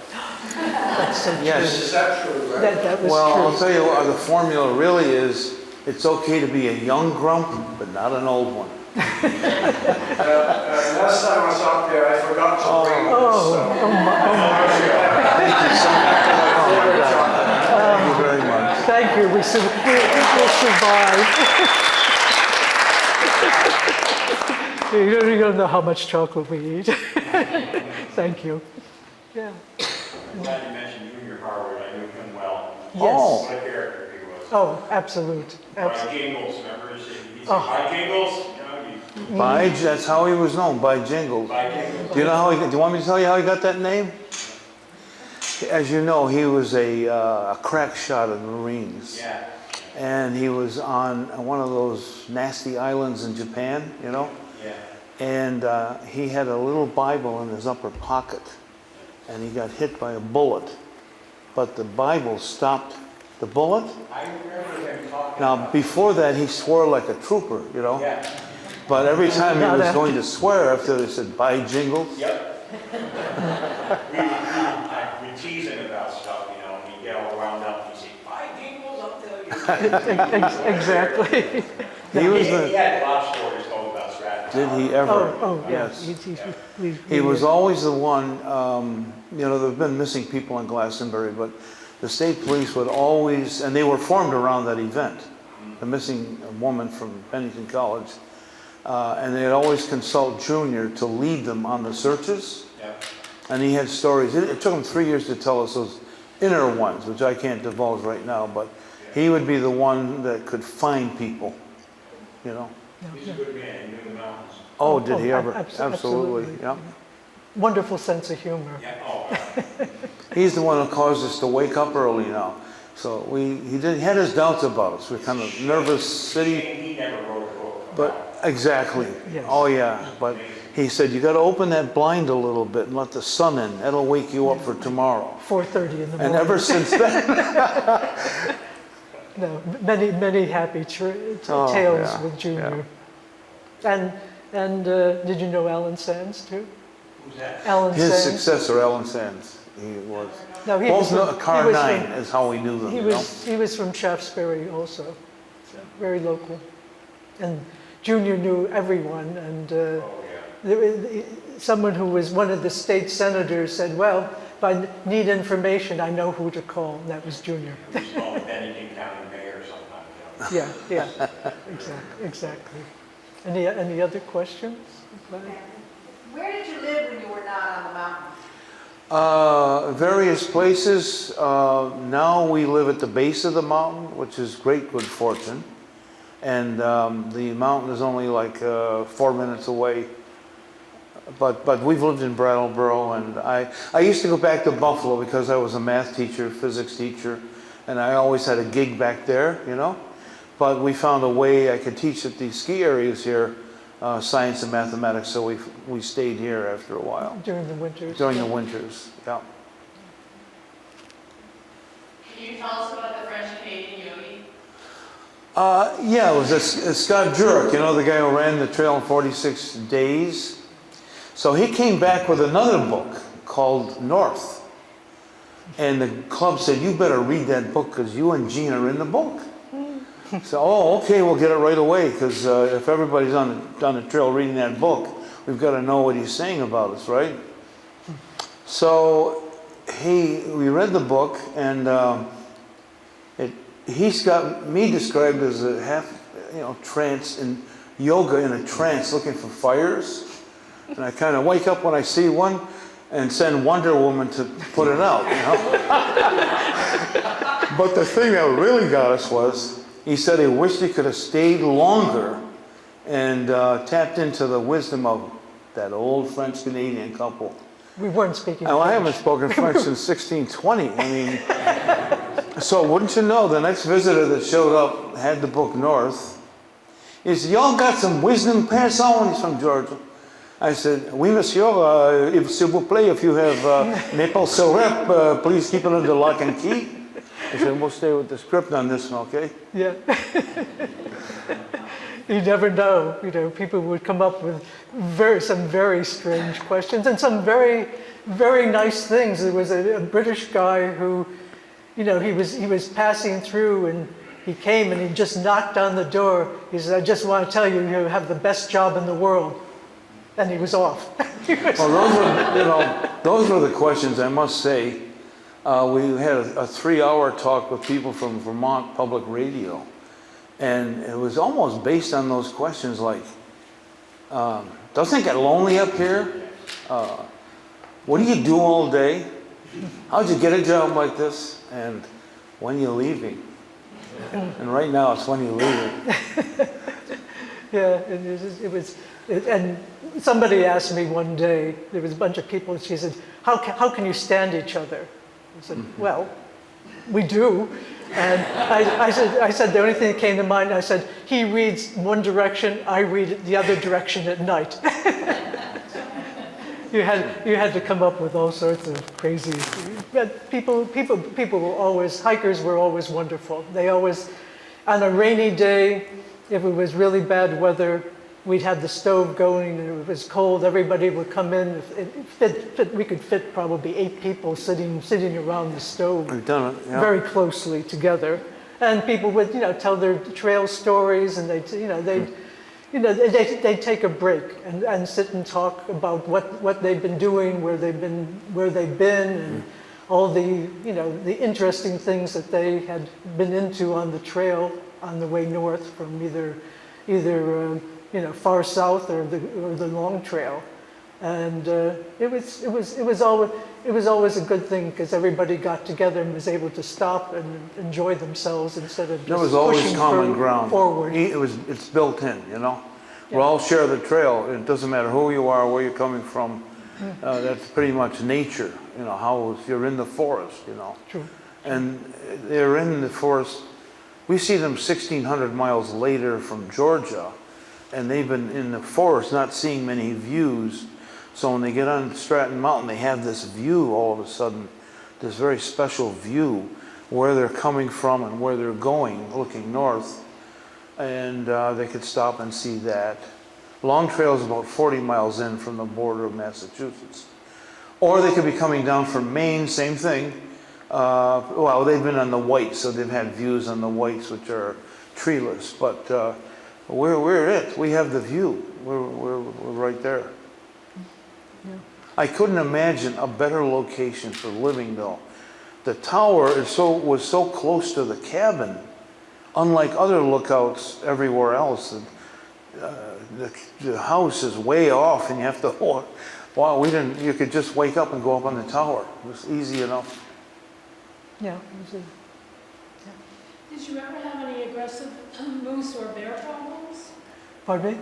That's so true. Yes. Is that true, right? That was Well, true. I'll tell you what, the formula really is, it's okay to be a young grump, but not an old one. Last time I was out there, I forgot to bring this. Thank you very much. Thank you. We'll survive. You don't know how much chocolate we eat. Thank you. Yeah. I'm glad you mentioned Junior Harwood. I knew him well. Yes. Oh. What a character he was. Oh, absolute. By Jingles, remember? He said, by Jingles. That's how he was known, by Jingles. By Jingles. Do you want me to tell you how he got that name? As you know, he was a crack shot in the Marines. Yeah. And he was on one of those nasty islands in Japan, Yeah. And he had a little Bible in his upper pocket, and he got hit by a bullet. But the Bible stopped the bullet. I remember him talking. Now, before that, he swore like a trooper, Yeah. But every time he was going to swear after they said, by Jingles. Yep. we tease him about stuff, and we get all wound up, and he said, by Jingles, I'll tell you. Exactly. He had a lot of stories told about Stratton. Did he ever? Oh, yeah. Yes. He was always the one, there have been missing people in Glastonbury, but the state police would always, and they were formed around that event, the missing woman from Bennington College, and they'd always consult Junior to lead them on the searches. Yep. And he had stories. It took him 3 years to tell us those inner ones, which I can't divulge right now, but he would be the one that could find people, He's a good man. He knew the mountains. Oh, did he ever? Absolutely. Yeah. Wonderful sense of humor. Yeah. Oh, He's the one who caused us to wake up early now. So he had his doubts about us. We're kind of nervous city. he never wrote a book. But exactly. Yes. Oh yeah. But he said you got to open that blind a little bit and let the sun in. That'll wake you up for tomorrow. 4:30 in the morning. And ever since then, No, many happy tales yeah, with Junior. And did you know Alan Sands too? Who's that? Alan his Sands. successor, Alan Sands, he was. No, he Both was from, Car he was 9 from- is how we knew them. He was from Shaftesbury also, so very local. And Junior knew everyone, and someone who was one of the state senators said, well, if I need information, I know who to call, and that was Junior. He was called the Bennington County Mayor sometimes. Yeah, yeah, exactly. Any other questions? Where did you live when you were not on the mountain? Various places. Now we live at the base of the mountain, which is great good fortune. And the mountain is only like 4 minutes away. But we've lived in Brattleboro, and I used to go back to Buffalo because I was a math teacher, physics teacher, and I always had a gig back there, you know. But we found a way I could teach at these ski areas here, science and mathematics, so we stayed here after a while. During the winters? During yeah. the winters, yeah. Can you tell us about the French-Canadian yogi? Yeah, it was Scott Jurek, you know, the guy who ran the trail in 46 days. So he came back with another book called North. And the club said, you better read that book because you and Jeanne are in the book. So, oh, okay, we'll get it right away because if everybody's on the trail reading that book, we've got to know what he's saying about us, right? So we read the book, and he's got me described as a half, trance in yoga in a trance, looking for fires. And I kind of wake up when I see one and send Wonder Woman to put it out, you know. But the thing that really got us was, he said he wished he could have stayed longer and tapped into the wisdom of that old French-Canadian couple. We weren't speaking I French. haven't spoken French since 1620. I mean, so wouldn't you know, the next visitor that showed up had the book North. He said, y'all got some wisdom pass on? He's from Georgia. I said, oui, monsieur, s'il vous plaît, if you have maple syrup, please keep it under lock and key. I said, we'll stay with the script on this one, okay? Yeah. You never know. People would come up with some very strange questions and some very, very nice things. There was a British guy who, he was passing through, and he came and he just knocked on the door. He said, I just want to tell you, you have the best job in the world. And he was off. Well, those were the questions, I must say. We had a 3-hour talk with people from Vermont Public Radio. And it was almost based on those questions like, doesn't it get lonely up here? What do you do all day? How'd you get a job like this? And when you leaving? And right now it's when you leaving. Yeah, and somebody asked me one day, there was a bunch of people, and she said, how can you stand each other? I said, well, we do. And I said, the only thing that came to mind, I said, he reads one direction, I read it the other direction at night. You had to come up with all sorts of crazy, but people were always, hikers were always wonderful. They always, on a rainy day, if it was really bad weather, we'd have the stove going, and if it was cold, everybody would come in. We could fit probably 8 people sitting around the stove. We've done it, yeah. Very closely together. And people would, tell their trail stories, and they'd take a break and sit and talk about what they've been doing, where they've been, and all the, the interesting things that they had been into on the trail on the way north from either far south or the long trail. And it was always a good thing because everybody got together and was able to stop and enjoy themselves instead of just There was always pushing common ground. forward. It's built in, We all share the trail. It doesn't matter who you are, where you're coming from. That's pretty much nature, how you're in the forest, True. And they're in the forest. We see them 1,600 miles later from Georgia, and they've been in the forest not seeing many views. So when they get on Stratton Mountain, they have this view all of a sudden, this very special view where they're coming from and where they're going, looking north. And they could stop and see that. Long Trail is about 40 miles in from the border of Massachusetts. Or they could be coming down from Maine, same thing. Well, they've been on the Whites, so they've had views on the Whites, which are treeless. But we're it. We have the view. We're right there. Yeah. I couldn't imagine a better location for living, though. The tower was so close to the cabin. unlike other lookouts everywhere else, the house is way off and you have to walk. Wow, you could just wake up and go up on the tower. It was easy enough. Yeah, Did you ever have any aggressive moose or bear problems? pardon me?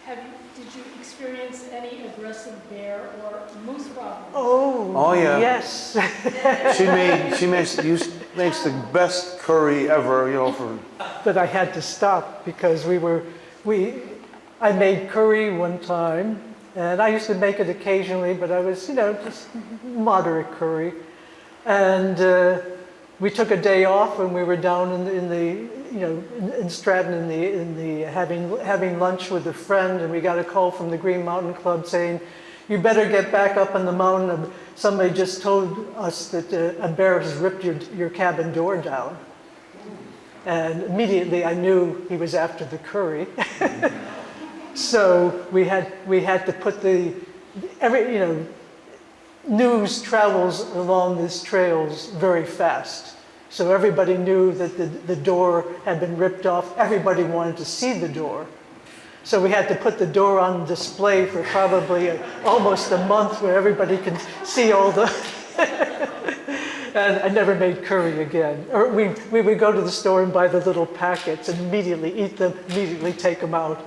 Did you experience any aggressive bear or moose problems? Oh, yeah. Yes. She makes the best curry ever, you know, for But I had to stop because I made curry one time, and I used to make it occasionally, but I was, just moderate curry. And we took a day off when we were down in Stratton having lunch with a friend, and we got a call from the Green Mountain Club saying, "You better get back up on the mountain. Somebody just told us that a bear has ripped your cabin door down." And immediately I knew he was after the curry. So we had to put news travels along these trails very fast. So everybody knew that the door had been ripped off. Everybody wanted to see the door. So we had to put the door on display for probably almost a month where everybody can see all the... And I never made curry again. Or we would go to the store and buy the little packets and immediately eat them, immediately take them out.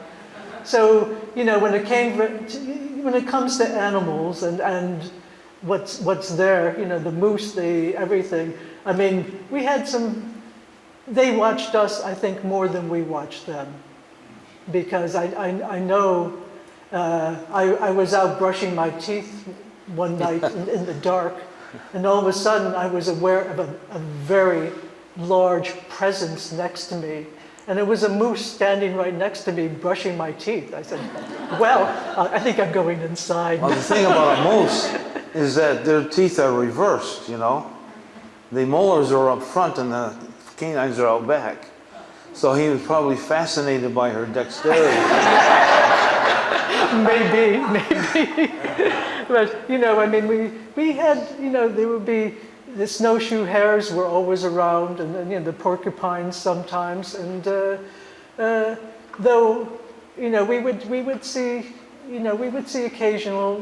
So, when it comes to animals and what's there, the moose, everything, I mean, we had they watched us, I think, more than we watched them. Because I know I was out brushing my teeth one night in the dark, and all of a sudden I was aware of a very large presence next to me. And it was a moose standing right next to me brushing my teeth. I said, well, I think I'm going inside. Well, the thing about a moose is that their teeth are reversed, The molars are up front and the canines are out back. So he was probably fascinated by her dexterity. Maybe. But, I mean, we had, there would be, the snowshoe hares were always around, and then, the porcupines sometimes. And though, we would see occasional,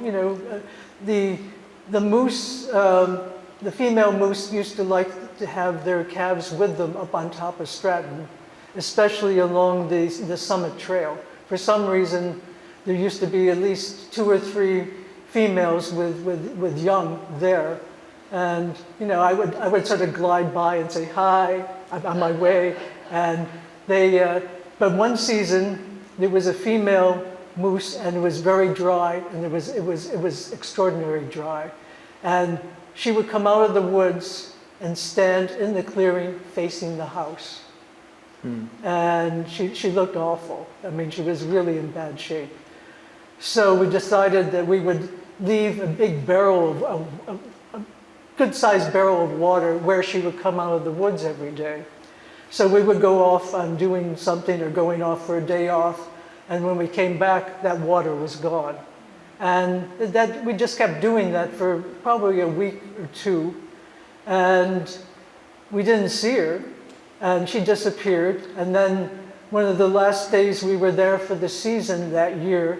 the moose, the female moose used to like to have their calves with them up on top of Stratton, especially along the summit trail. For some reason, there used to be at least 2 or 3 females with young there. And, I would sort of glide by and say, "Hi, I'm on my way." And but one season, there was a female moose, and it was very dry, and it was extraordinarily dry. And she would come out of the woods and stand in the clearing facing the house. And she looked awful. I mean, she was really in bad shape. So we decided that we would leave a big barrel a good-sized barrel of water where she would come out of the woods every day. So we would go off on doing something or going off for a day off, and when we came back, that water was gone. And that we just kept doing that for probably a week or 2, and we didn't see her, and she disappeared. And then one of the last days we were there for the season that year,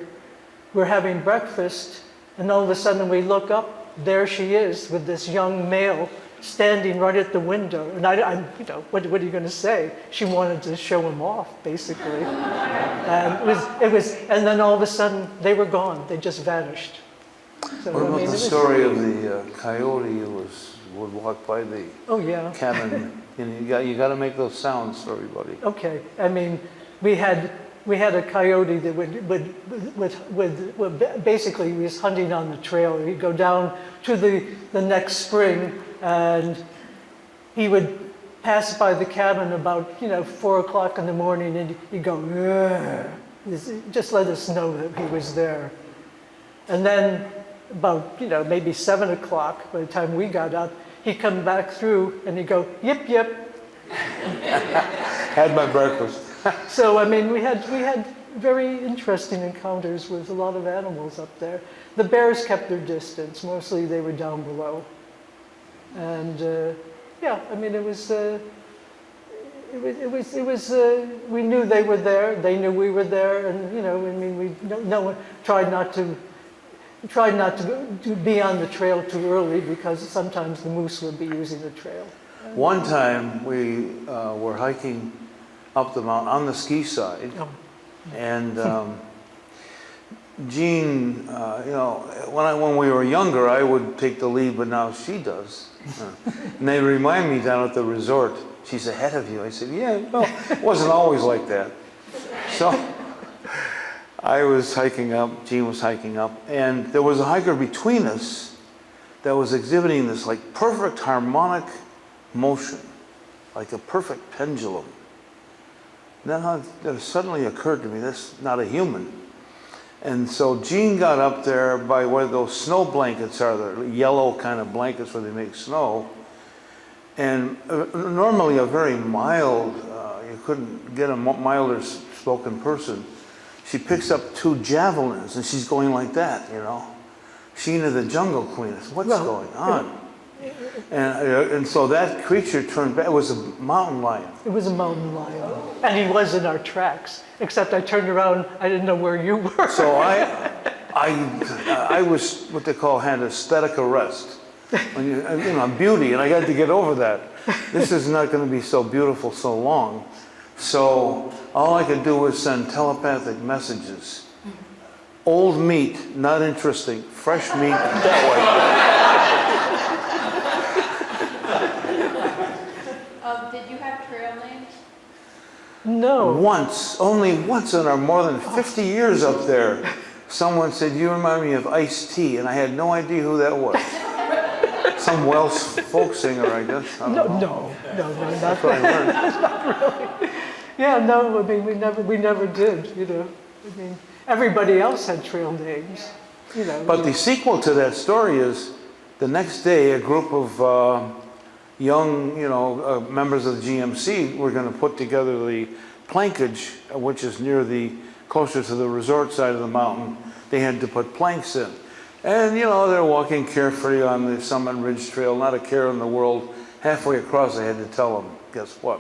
we're having breakfast, and all of a sudden we look up, there she is with this young male standing right at the window. And I'm what are you going to say? She wanted to show him off, basically. And and then all of a sudden they were gone. They just vanished. So, What about the story of the coyote who would walk by the cabin? You got to make those sounds for everybody. Okay, I mean, we had a coyote that would basically he was hunting on the trail. He'd go down to the next spring, and he would pass by the cabin about 4 o'clock in the morning, and he'd go, "Ugh," just let us know that he was there. And then about maybe 7 o'clock, by the time we got up, he'd come back through and he'd go, "Yip yip." Had my breakfast. So I mean, we had very interesting encounters with a lot of animals up there. The bears kept their distance. Mostly they were down below. And I mean, it we knew they were there, they knew we were there, and, you know, I mean, no one tried not to be on the trail too early because sometimes the moose would be using the trail. One time we were hiking up the mountain on the ski side, Oh. and Jeanne, you know, when we were younger, I would take the lead, but now she does. And they remind me down at the resort, she's ahead of you. I said, yeah, well, it wasn't always like that. So I was hiking up, Jeanne was hiking up, and there was a hiker between us that was exhibiting this like perfect harmonic motion, like a perfect pendulum. Then it suddenly occurred to me, that's not a human. And so Jeanne got up there by where those snow blankets are, the yellow kind of blankets where they make snow. And normally a very mild, you couldn't get a milder spoken person. She picks up 2 javelins and she's going like that, you know. Sheena the Jungle Queen, what's going on? And so that creature turned back. It was a mountain lion. It was a mountain lion, and he was in our tracks. Except I turned around, I didn't know where you were. So I was what they call had aesthetic arrest. When you know, beauty, and I got to get over that. This is not going to be so beautiful so long. So all I could do was send telepathic messages. Old meat, not interesting. Fresh meat, that Did you have trail names? No. way. Once, only once in our more than 50 years up there, someone said, "You remind me of Ice-T," and I had no idea who that was. Some Welsh folk singer, I guess. I don't know. No, not That's what I learned. really. Yeah, no, I mean, we never did, you know. I mean, everybody else had trail names, you know. But the sequel to that story is the next day, a group of young, you know, members of the GMC were going to put together the plankage, which is closer to the resort side of the mountain. They had to put planks in. And, you know, they're walking carefully on the Summit Ridge Trail, not a care in the world. Halfway across, I had to tell them, guess what?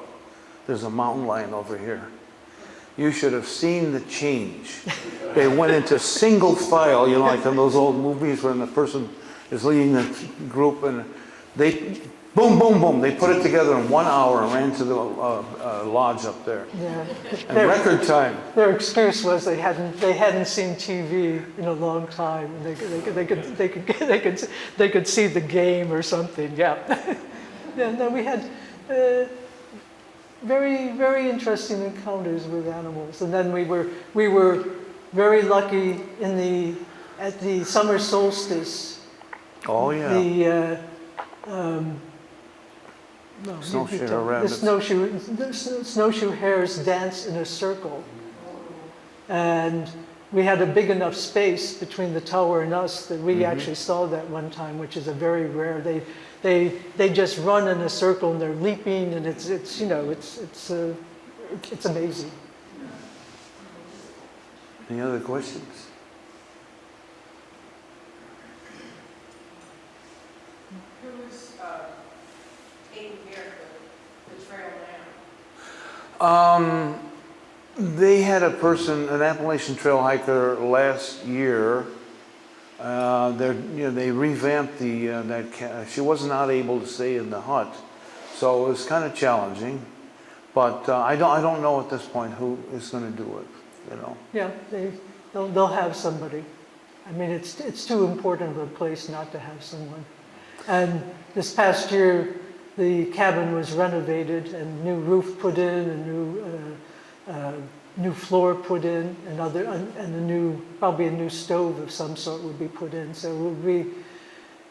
There's a mountain lion over here. You should have seen the change. They went into single file, you know, like in those old movies when the person is leading the group, and they, boom, boom, boom, they put it together in 1 hour and ran to the lodge up there. Yeah. In record time. Their excuse was they hadn't seen TV in a long time, and they could see the game or something. Yeah. Yeah. No, we had very, very interesting encounters with animals, and then we were very lucky at the summer solstice. Oh yeah. The snowshoe hares dance in a circle, and we had a big enough space between the tower and us that we actually saw that one time, which is a very rare. They just run in a circle and they're leaping, and it's you know it's amazing. Any other questions? Who's taking care of the trail now? They had a person, an Appalachian Trail hiker last year. They revamped she was not able to stay in the hut, so it was kind of challenging. But I don't know at this point who is going to do it. You know. Yeah, they'll have somebody. I mean, it's too important of a place not to have someone. And this past year, the cabin was renovated and new roof put in, a new floor put in, and probably a new stove of some sort would be put in. So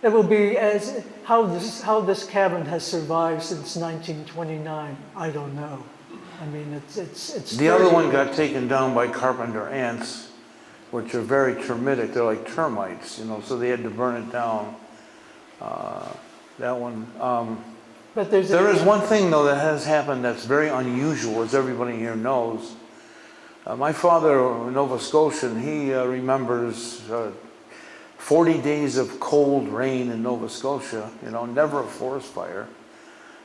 it will be as how this cabin has survived since 1929. I don't know. I mean, it's. The other one got taken down by carpenter ants, which are very termitic. They're like termites, you know. So they had to burn it down. That one. But there is one thing though that has happened that's very unusual, as everybody here knows. My father, a Nova Scotian, he remembers 40 days of cold rain in Nova Scotia. You know, never a forest fire.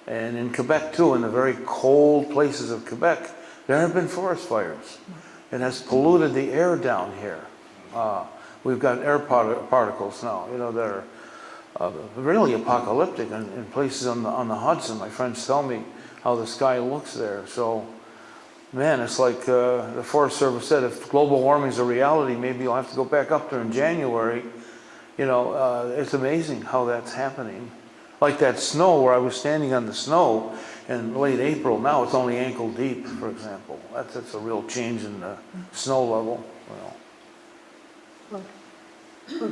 And in Quebec too, in the very cold places of Quebec, there have been forest fires. It has polluted the air down here. We've got air particles now, you know, that are really apocalyptic in places on the Hudson. My friends tell me how the sky looks there. So, man, it's like the Forest Service said, if global warming is a reality, maybe you'll have to go back up there in January. You know, it's amazing how that's happening. Like that snow where I was standing on the snow in late April, now it's only ankle deep, for example. That's a real change in the snow level. Well,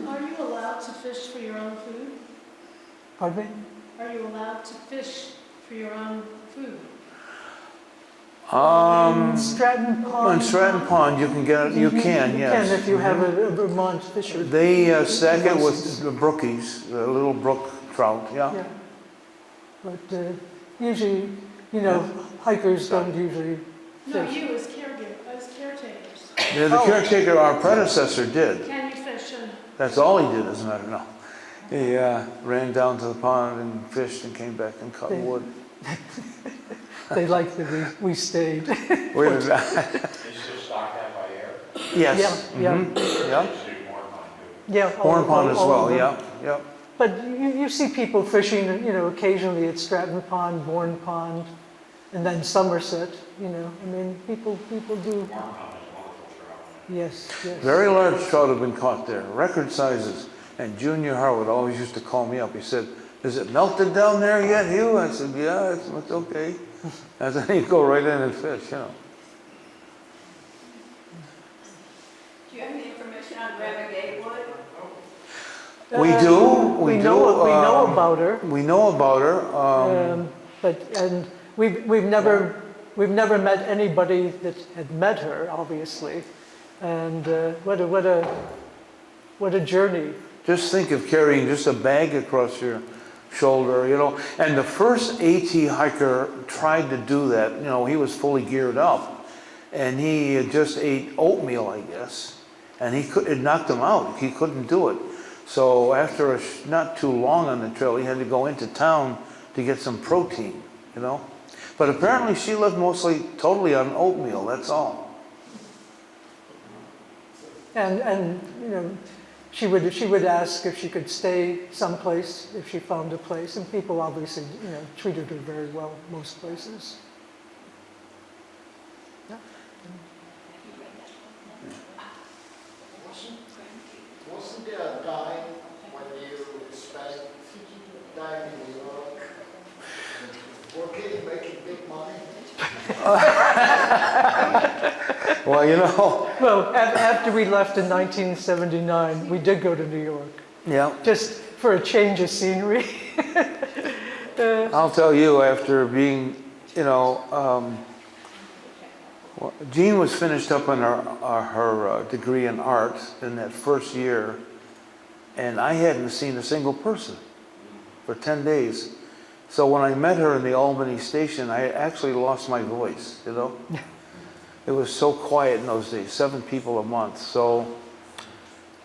Are you allowed to fish for your own food? Pardon me? Are you allowed to fish for your own food? Stratton Pond. on Stratton Pond, you can get, you can, You yes. can if you have a Vermont fisher. They stack it with the brookies, the little brook trout, yeah. Yeah. But usually, you know, hikers don't usually No, fish. you as caretakers. Yeah, the Oh. caretaker, our predecessor did. Can you fish and That's all he did, as a matter of no. He ran down to the pond and fished and came back and cut wood. They liked that we stayed. Where did that? They still stock that by air? Yes. Yeah, mhm, yeah. Usually more fun, too. Yeah. Horn Pond as all well, of them. yeah, yeah. But you see people fishing, you know, occasionally at Stratton Pond, Bourne Pond, and then Somerset, you know. I mean, people do, Warm pond is a wonderful trout. yes, yes. Very large trout have been caught there, record sizes. And Junior Harwood always used to call me up. He said, "Is it melted down there yet, Hugh?" I said, "Yeah, it's okay." And then he'd go right in and fish, you know. Do you have any information on Grandma Gatewood? We do, we We do. know about her. We know about her. And we've never met anybody that had met her, obviously. And what a journey. Just think of carrying just a bag across your shoulder, you know. And the first AT hiker tried to do that. You know, he was fully geared up, and he just ate oatmeal, I guess, and it knocked him out. He couldn't do it. So after not too long on the trail, he had to go into town to get some protein, you know. But apparently she lived mostly totally on oatmeal. That's all. And you know, she would ask if she could stay someplace if she found a place, and people obviously, you know, treated her very well most places. Yeah. Wasn't there a time when you spent time in New York working, making big money? Well, you know. Well, after we left in 1979, we did go to New York, Yeah. just for a change of scenery. I'll tell you, after being, you know, Jeanne was finished up on her degree in art in that first year, and I hadn't seen a single person for 10 days. So when I met her in the Albany station, I actually lost my voice, you know? It was so quiet in those days, 7 people a month. So,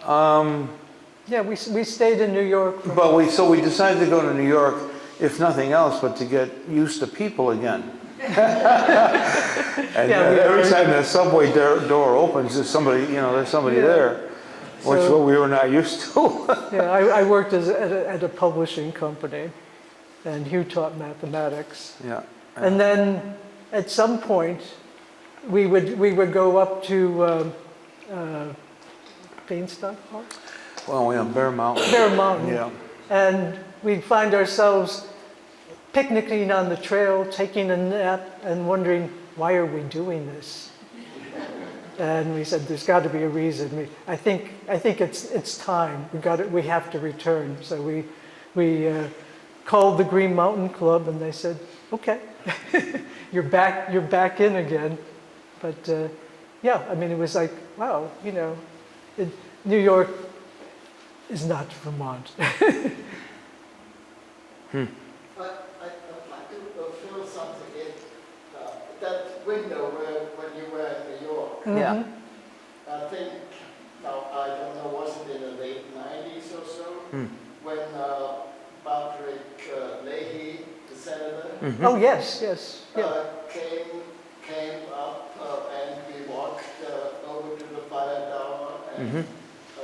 Yeah, we stayed in New York. but we decided to go to New York, if nothing else, but to get used to people again. And every time the subway door opens, there's somebody, you know, there's somebody there, which So- what we were not used to. Yeah, I worked at a publishing company, and Hugh taught mathematics. Yeah. And then at some point, we would go up to Beanstalk Park? Well, we on Bear Mountain. Bear Mountain. Yeah. And we'd find ourselves picnicking on the trail, taking a nap, and wondering, why are we doing this? And we said, there's got to be a reason. I think it's time. We have to return. So we called the Green Mountain Club, and they said, okay, you're back in again. But yeah, I mean, it was like, wow, you know, New York is not Vermont. I'd like to fill something in. That window when you were in New York, Yeah. I think, now I don't know, was it in the late 90s or so? When Patrick Leahy, the senator, Oh, yes, yes, yeah. Came up and we walked over to the fire tower and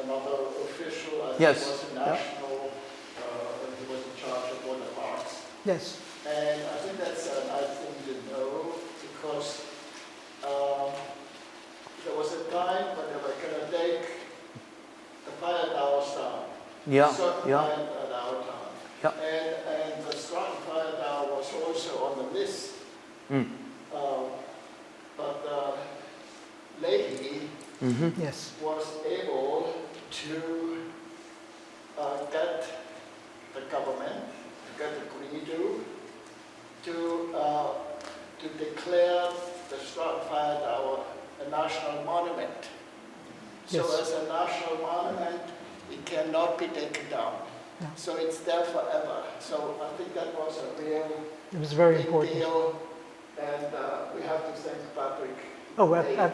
another official, I think Yes, was a yeah. national, he was in charge of water parks. Yes, And I think that's a nice thing to know because there was a time when they were going to take the fire towers down. Yeah, Certain yeah. time at our time. Yeah. And the Stratton fire tower was also on the list. Mm. But lately yes, was able to get the government, to get the to declare the Stratton fire tower a national monument. So Yes. as a national monument, it cannot be taken down. No. So it's there forever. So I think that was a real it was very big important. deal, and we have to thank Patrick. Oh, Day for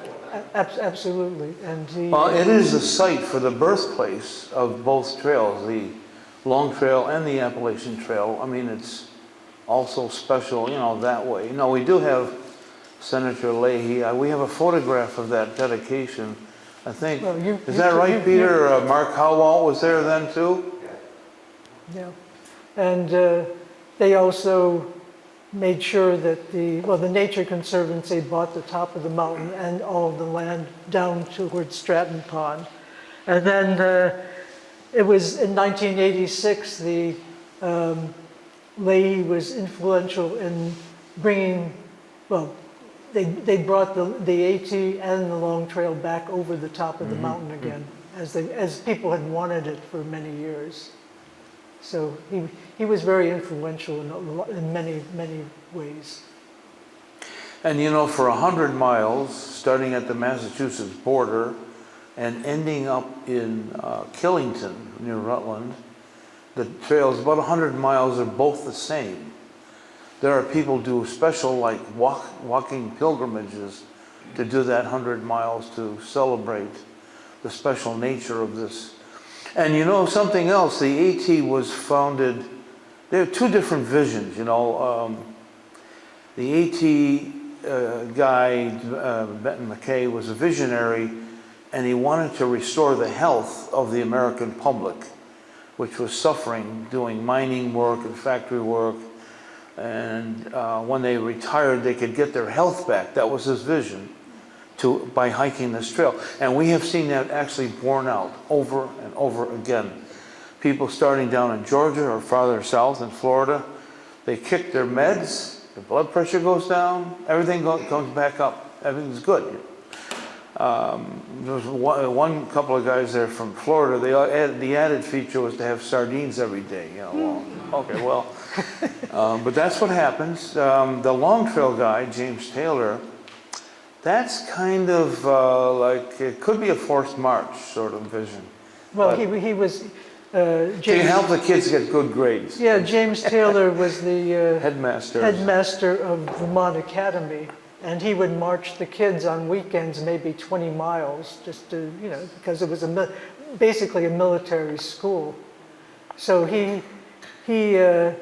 that. absolutely, and the... Well, it is the site for the birthplace of both trails, the Long Trail and the Appalachian Trail. I mean, it's also special, you know, that way. No, we do have Senator Leahy. We have a photograph of that dedication. I think, Well, is that right, Peter? Mark Howell was there then too? Yeah, and they also made sure that the Nature Conservancy bought the top of the mountain and all of the land down towards Stratton Pond. And then it was in 1986, the Leahy was influential in bringing, well, they brought the AT and the Long Trail back over the top of the mountain again, as people had wanted it for many years. So he was very influential in many, many ways. And you know, for 100 miles, starting at the Massachusetts border and ending up in Killington, near Rutland, the trails, about 100 miles, are both the same. There are people who do special, like, walking pilgrimages to do that 100 miles to celebrate the special nature of this. And you know something else, the AT was founded, there are two different visions, you know. The AT guy, Benton McKay, was a visionary, and he wanted to restore the health of the American public, which was suffering doing mining work and factory work. And when they retired, they could get their health back. That was his vision, by hiking this trail. And we have seen that actually borne out over and over again. People starting down in Georgia or farther south in Florida, they kick their meds, the blood pressure goes down, everything comes back up. Everything's good. There was one couple of guys there from Florida. The added feature was to have sardines every day. You know, well, okay, well, but that's what happens. The Long Trail guy, James Taylor, that's kind of like, it could be a forced march sort of vision. Well, But he was to James. help the kids get good grades. Yeah, James Taylor was the Headmaster. headmaster of Vermont Academy, and he would march the kids on weekends maybe 20 miles just to, you know, because it was basically a military school. So he got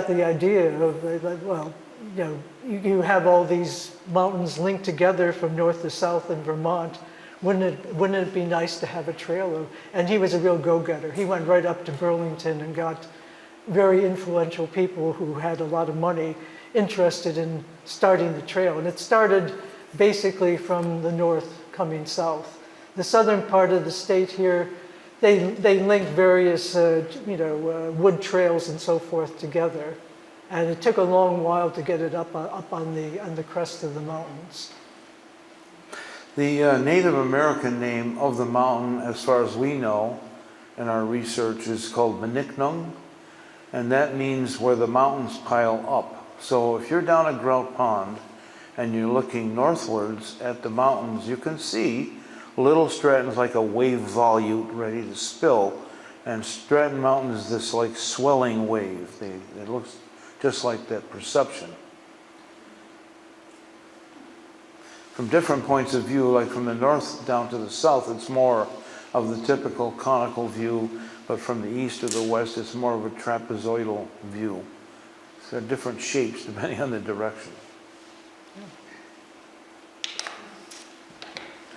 the idea of, well, you know, you have all these mountains linked together from north to south in Vermont. Wouldn't it be nice to have a trail? And he was a real go-getter. He went right up to Burlington and got very influential people who had a lot of money interested in starting the trail. And it started basically from the north coming south. The southern part of the state here, they linked various wood trails and so forth together. And it took a long while to get it up on the crest of the mountains. The Native American name of the mountain, as far as we know in our research, is called Manicnung, and that means where the mountains pile up. So if you're down at Grout Pond and you're looking northwards at the mountains, you can see Little Stratton's like a wave volute ready to spill, and Stratton Mountain is this like swelling wave. It looks just like that perception. From different points of view, like from the north down to the south, it's more of the typical conical view, but from the east to the west, it's more of a trapezoidal view. They're different shapes depending on the direction.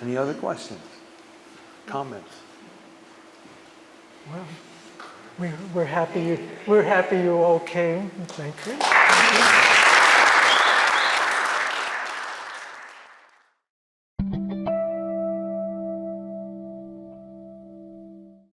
Any other questions? Comments? Well, we're happy you all came. Thank you.